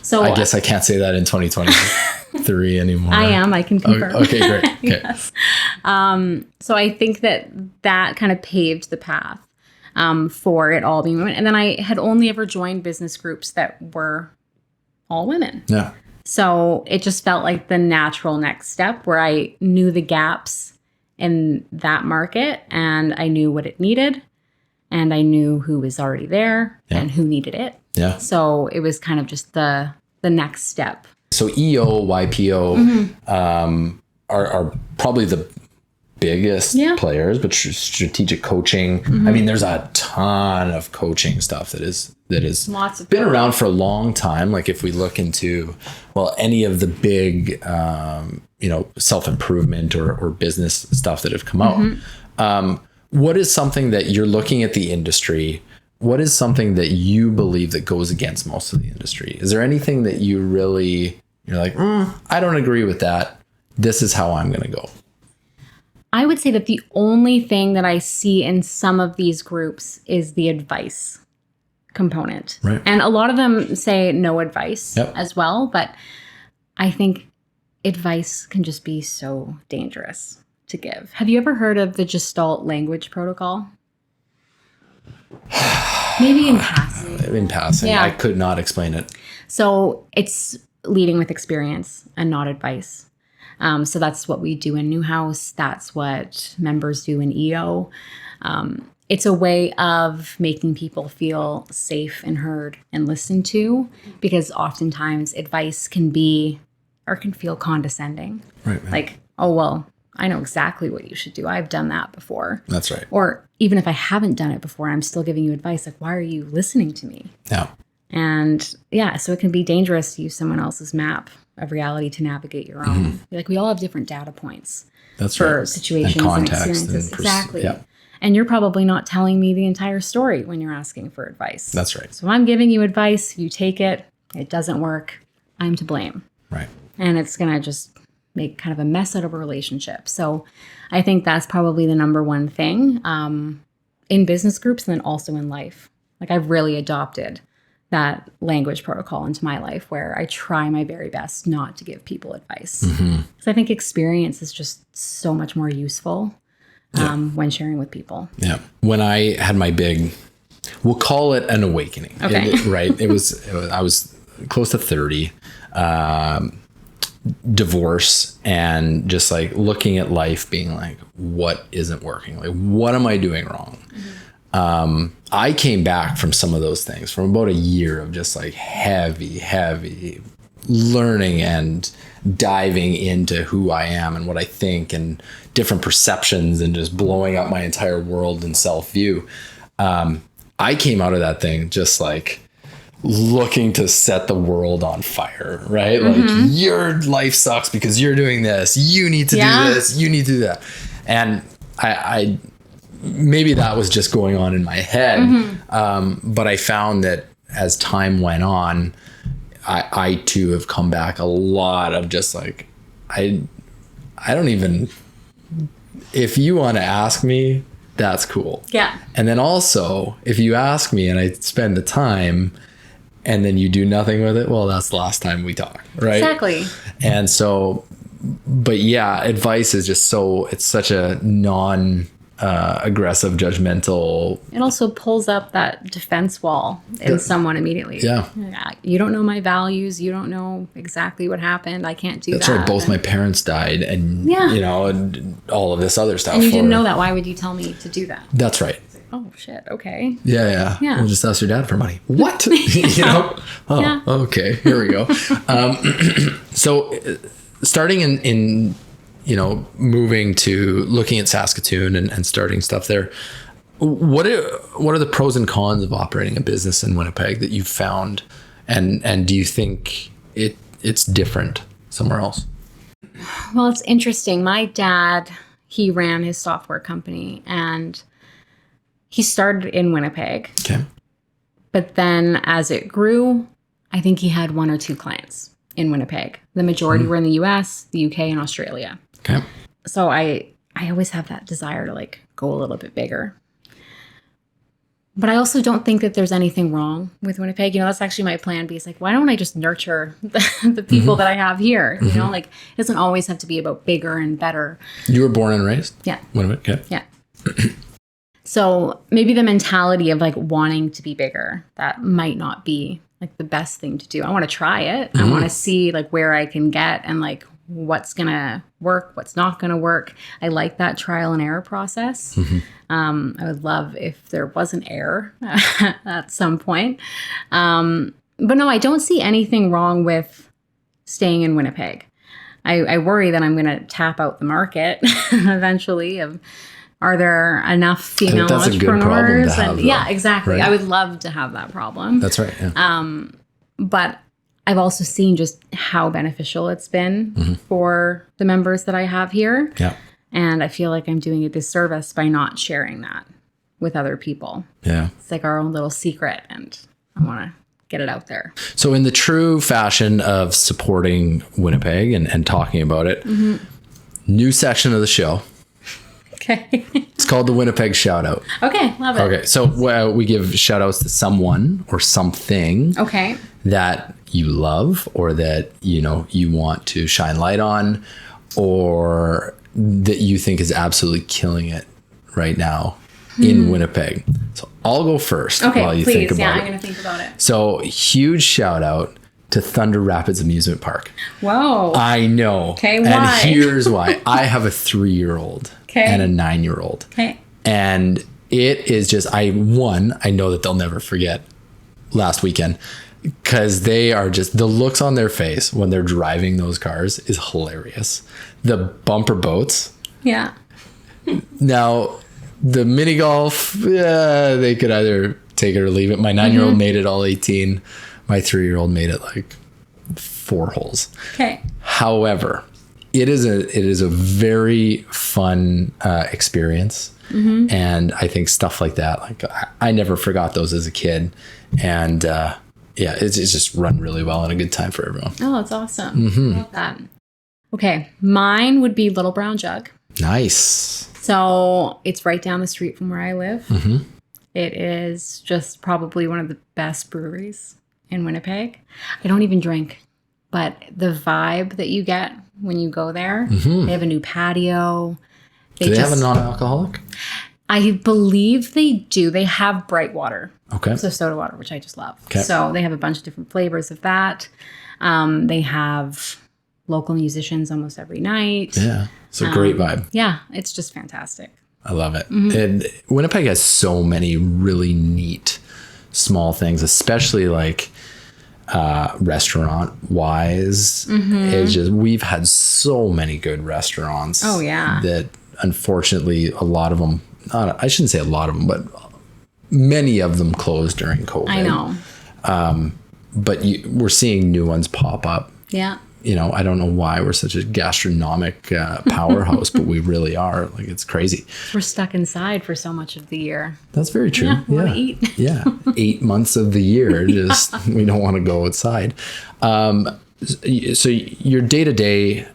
So I guess I can't say that in 2023 anymore. I am. I can confirm. Okay, great. Okay. Yes. So I think that kind of paved the path for it all being women. And then I had only ever joined business groups that were all women. Yeah. So it just felt like the natural next step, where I knew the gaps in that market, and I knew what it needed, and I knew who was already there and who needed it. Yeah. So it was kind of just the next step. So EO, YPO are probably the biggest players, but strategic coaching. I mean, there's a ton of coaching stuff that is lots of been around for a long time. Like, if we look into, any of the big, self-improvement or business stuff that have come out. What is something that you're looking at the industry? What is something that you believe that goes against most of the industry? Is there anything that you're like, I don't agree with that. This is how I'm going to go. I would say that the only thing that I see in some of these groups is the advice component. Right. And a lot of them say no advice as well. But I think advice can just be so dangerous to give. Have you ever heard of the Gestalt language protocol? Maybe in passing. In passing. Yeah. I could not explain it. So it's leading with experience and not advice. So that's what we do in Newhouse. That's what members do in EO. It's a way of making people feel safe and heard and listened to, because oftentimes advice can feel condescending. Right. Like, oh, well, I know exactly what you should do. I've done that before. That's right. Or even if I haven't done it before, I'm still giving you advice. Like, why are you listening to me? Yeah. And so it can be dangerous to use someone else's map of reality to navigate your own. Like, we all have different data points. That's for right. situations and experiences. Exactly. Yeah. And you're probably not telling me the entire story when you're asking for advice. That's right. So I'm giving you advice. You take it. It doesn't work. I'm to blame. Right. And it's going to just make kind of a mess out of a relationship. So I think that's probably the number one thing in business groups, and then also in life. Like, I've really adopted that language protocol into my life, where I try my very best not to give people advice. So I think experience is just so much more useful when sharing with people. Yeah. When I had my big, we'll call it an awakening. Okay. It was I was close to 30, divorce, and just like looking at life being like, what isn't working? Like, what am I doing wrong? I came back from some of those things, from about a year of just like heavy learning and diving into who I am and what I think and different perceptions, and just blowing up my entire world and self-view. I came out of that thing just like looking to set the world on fire, right? Like, your life sucks because you're doing this. You need to do this. You need to do that. And I maybe that was just going on in my head. But I found that as time went on, I too have come back a lot of just like, I don't even, if you want to ask me, that's cool. Yeah. And then also, if you ask me and I spend the time and then you do nothing with it, well, that's the last time we talk, right? Exactly. And so, but yeah, advice is just it's such a aggressive, judgmental. It also pulls up that defense wall in someone immediately. Yeah. You don't know my values. You don't know exactly what happened. I can't do that. That's right. Both my parents died, and and all of this other stuff. And you didn't know that. Why would you tell me to do that? That's right. Oh shit. Okay. Yeah. We'll just ask your dad for money. What? Oh, okay. Here we go. So starting in moving to looking at Saskatoon and starting stuff there, what are the pros and cons of operating a business in Winnipeg that you've found? And do you think it's different somewhere else? Well, it's interesting. My dad, he ran his software company and he started in Winnipeg. Okay. But then as it grew, I think he had 1 or 2 clients in Winnipeg. The majority were in the US, the UK, and Australia. Okay. So I always have that desire to like go a little bit bigger. But I also don't think that there's anything wrong with Winnipeg. That's actually my plan B. It's like, why don't I just nurture the people that I have here? Like it doesn't always have to be about bigger and better. You were born and raised? Yeah. Winnipeg? Okay. Yeah. So maybe the mentality of like wanting to be bigger, that might not be like the best thing to do. I want to try it. I want to see like where I can get and like what's going to work, what's not going to work. I like that trial and error process. I would love if there was an error at some point. But no, I don't see anything wrong with staying in Winnipeg. I worry that I'm going to tap out the market eventually are there enough female that's entrepreneurs? A good problem to have, yeah, exactly. right? I would love to have that problem. That's right. Yeah. But I've also seen just how beneficial it's been for the members that I have here. Yeah. And I feel like I'm doing a disservice by not sharing that with other people. Yeah. It's like our own little secret and I want to get it out there. So in the true fashion of supporting Winnipeg and talking about it, new section of the show. Okay. It's called the Winnipeg Shout-Out. Okay, love it. Okay, so we give shout-outs to someone or something that you love or that, you want to shine light on or that you think is absolutely killing it right now in Winnipeg. So I'll go first while you think about it. Yeah, I'm going to think about it. So huge shout-out to Thunder Rapids Amusement Park. Whoa. I know. Okay, why? And here's why. I have a 3-year-old and a 9-year-old. Okay. And it is just, I know that they'll never forget last weekend because they are just, the looks on their face when they're driving those cars is hilarious. The bumper boats. Yeah. Now, the mini golf, they could either take it or leave it. My 9-year-old made it all 18. My 3-year-old made it like 4 holes. Okay. However, it is a very fun experience. And I think stuff like that, like I never forgot those as a kid. And it's just run really well and a good time for everyone. Oh, that's awesome. I love that. Okay. Mine would be Little Brown Jug. Nice. So it's right down the street from where I live. It is just probably one of the best breweries in Winnipeg. I don't even drink, but the vibe that you get when you go there, they have a new patio. Do they have a non-alcoholic? I believe they do. They have bright water. Okay. So soda water, which I just love. Okay. So they have a bunch of different flavors of that. They have local musicians almost every night. Yeah. It's a great vibe. Yeah. It's just fantastic. I love it. And Winnipeg has so many really neat small things, especially like restaurant wise. It's just, we've had so many good restaurants. Oh yeah. That unfortunately a lot of them, I shouldn't say a lot of them, but many of them closed during COVID. I know. But we're seeing new ones pop up. Yeah. I don't know why we're such a gastronomic powerhouse, but we really are. Like, it's crazy. We're stuck inside for so much of the year. That's very true. Yeah, we want to eat. Yeah. 8 months of the year, just we don't want to go outside. So your day-to-day,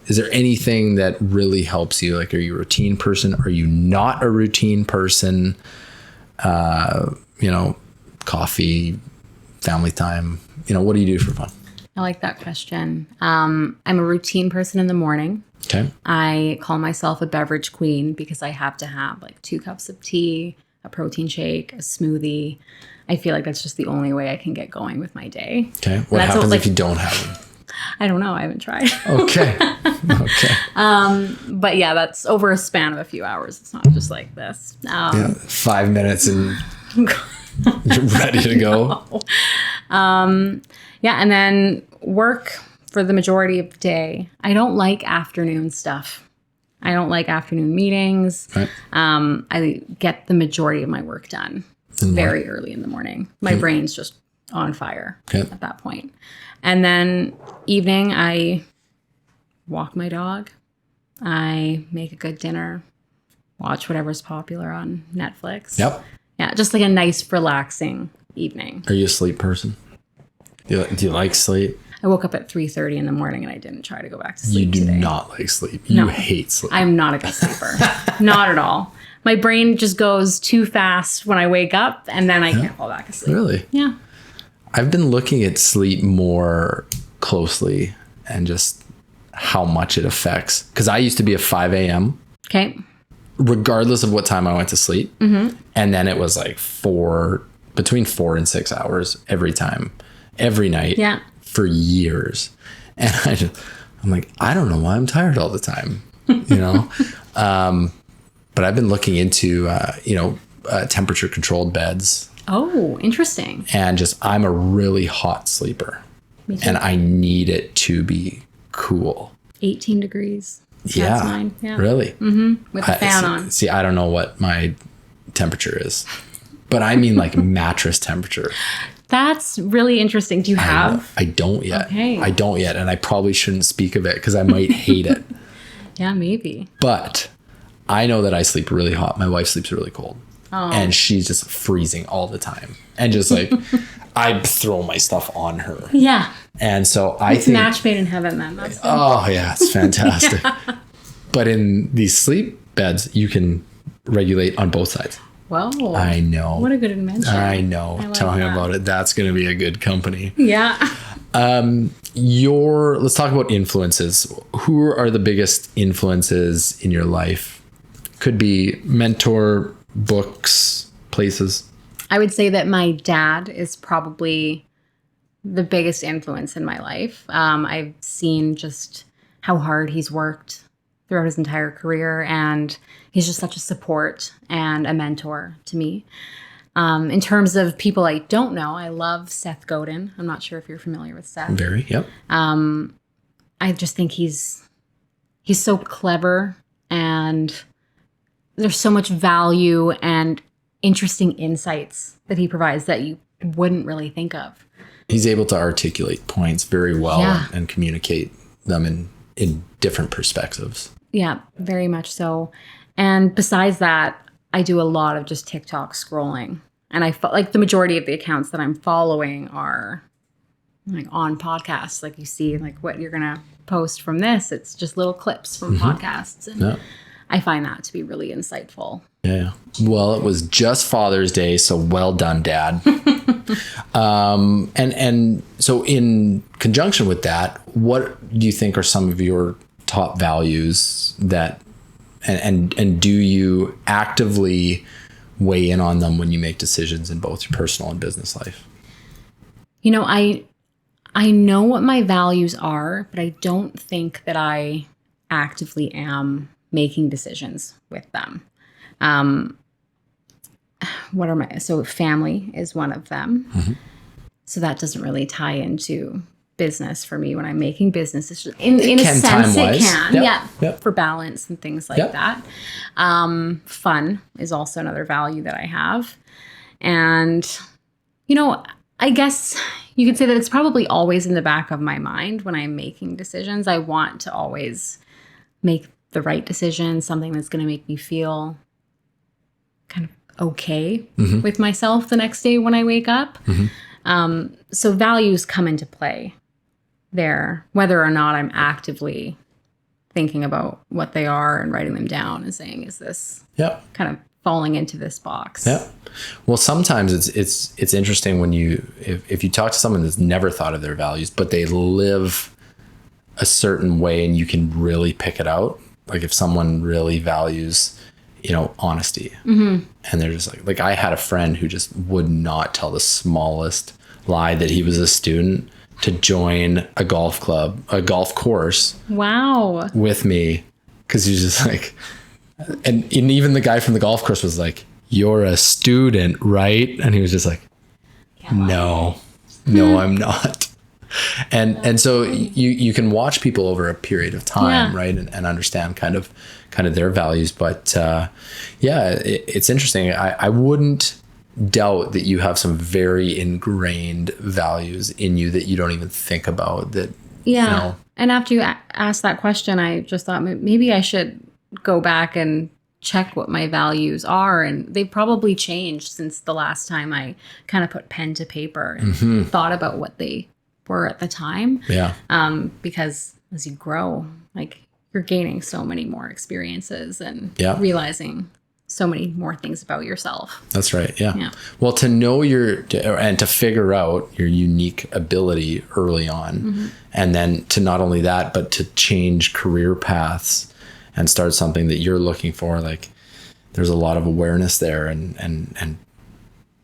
is there anything that really helps you? Like, are you a routine person? Are you not a routine person? Coffee, family time, what do you do for fun? I like that question. I'm a routine person in the morning. Okay. I call myself a beverage queen because I have to have like 2 cups of tea, a protein shake, a smoothie. I feel like that's just the only way I can get going with my day. Okay. What happens if you don't have them? I don't know. I haven't tried. Okay. Okay. But yeah, that's over a span of a few hours. It's not just like this. 5 minutes and you're ready to go. Yeah. And then work for the majority of the day. I don't like afternoon stuff. I don't like afternoon meetings. Right. I get the majority of my work done very early in the morning. My brain's just on fire at that point. And then evening, I walk my dog. I make a good dinner, watch whatever's popular on Netflix. Yep. Yeah, just like a nice, relaxing evening. Are you a sleep person? Do you like sleep? I woke up at 3:30 in the morning and I didn't try to go back to sleep You do today. not like sleep. You hate sleep. I'm not a good sleeper. Not at all. My brain just goes too fast when I wake up and then I can't fall back asleep. Really? Yeah. I've been looking at sleep more closely and just how much it affects. Because I used to be a 5 a.m. Okay. regardless of what time I went to sleep. And then it was like between 4 and 6 hours every time, every night for years. And I'm like, I don't know why I'm tired all the time, you know? But I've been looking into, temperature controlled beds. Oh, interesting. And I'm a really hot sleeper and I need it to be cool. 18 degrees. Yeah. That's mine. Yeah. Really? With the fan on. See, I don't know what my temperature is, but I mean like mattress temperature. That's really interesting. Do you have? I don't yet. Okay. I don't yet. And I probably shouldn't speak of it because I might hate it. Yeah, maybe. But I know that I sleep really hot. My wife sleeps really cold. Oh. And she's just freezing all the time. And just like, I throw my stuff on her. Yeah. And so It's match made in heaven then. That's oh, yeah. It's fantastic. But in these sleep beds, you can regulate on both sides. Whoa. I know. What a good invention. I know. Tell me about it. That's going to be a good company. Yeah. Let's talk about influences. Who are the biggest influences in your life? Could be mentor, books, places. I would say that my dad is probably the biggest influence in my life. I've seen just how hard he's worked throughout his entire career, and he's just such a support and a mentor to me. In terms of people I don't know, I love Seth Godin. I'm not sure if you're familiar with Seth. Very, yep. I just think he's so clever, and there's so much value and interesting insights that he provides that you wouldn't really think of. He's able to articulate points very well and communicate them in different perspectives. Yeah, very much so. And besides that, I do a lot of just TikTok scrolling. And I like the majority of the accounts that I'm following are like on podcasts. Like you see like what you're going to post from this. It's just little clips from podcasts. And I find that to be really insightful. Yeah. Well, it was just Father's Day, so well done, Dad. And so in conjunction with that, what do you think are some of your top values that and do you actively weigh in on them when you make decisions in both your personal and business life? You know, I know what my values are, but I don't think that I actively am making decisions with them. So family is one of them. So that doesn't really tie into business for me when I'm making business decisions. In a sense, it can. Yep. For balance and things like that. Fun is also another value that I have. And, I guess you could say that it's probably always in the back of my mind when I'm making decisions. I want to always make the right decision, something that's going to make me feel kind of okay with myself the next day when I wake up. So values come into play there, whether or not I'm actively thinking about what they are and writing them down and saying, is this kind of falling into this box? Yeah. Well, sometimes it's interesting when if you talk to someone that's never thought of their values, but they live a certain way and you can really pick it out. Like if someone really values, honesty and they're just like I had a friend who just would not tell the smallest lie that he was a student to join a golf course. Wow. With me. Cause he's just like, and even the guy from the golf course was like, "You're a student, right?" And he was just like, "No, I'm not." And so you can watch people over a period of time, Yeah. right, and understand kind of their values. But it's interesting. I wouldn't doubt that you have some very ingrained values in you that you don't even think about. That And after you asked that question, I just thought maybe I should go back and check what my values are, and they've probably changed since the last time I kind of put pen to paper and thought about what they were at the time. Because as you grow, like, you're gaining so many more experiences and realizing so many more things about yourself. That's right. Yeah. Well, to know and to figure out your unique ability early on, and then to not only that, but to change career paths and start something that you're looking for. Like, there's a lot of awareness there and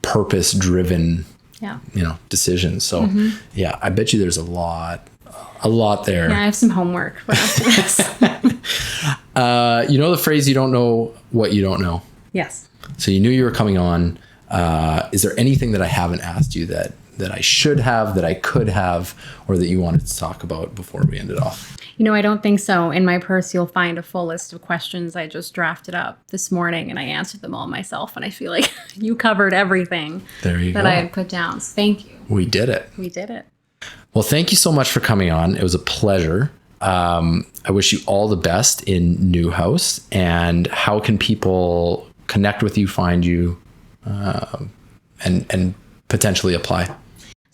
purpose driven, decisions. So I bet you there's a lot there. Yeah, I have some homework after this. You know the phrase, you don't know what you don't know? Yes. So you knew you were coming on. Is there anything that I haven't asked you that I should have, that I could have, or that you wanted to talk about before we end it off? I don't think so. In my purse, you'll find a full list of questions I just drafted up this morning, and I answered them all myself. And I feel like you covered everything that I had put down. So thank you. We did it. We did it. Well, thank you so much for coming on. It was a pleasure. I wish you all the best in Newhouse. And how can people connect with you, find you, and potentially apply?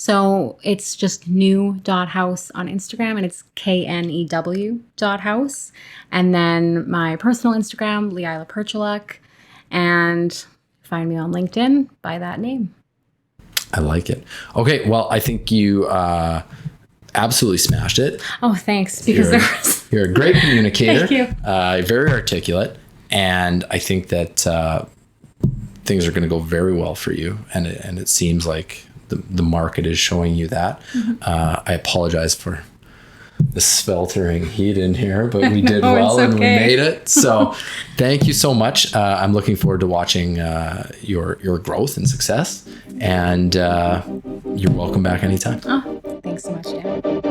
So it's just new.house on Instagram, and it's KNEW.house. And then my personal Instagram, Leilah Perchaluk, and find me on LinkedIn by that name. I like it. Okay, well, I think you absolutely smashed it. Oh, thanks. Because you're a great communicator. Thank you. Very articulate, and I think that things are going to go very well for you. And it seems like the market is showing you that. I apologize for the sweltering heat in here, but we did well and we made it. So thank you so much. I'm looking forward to watching your growth and success, and you're welcome back anytime. Oh, thanks so much, Dan.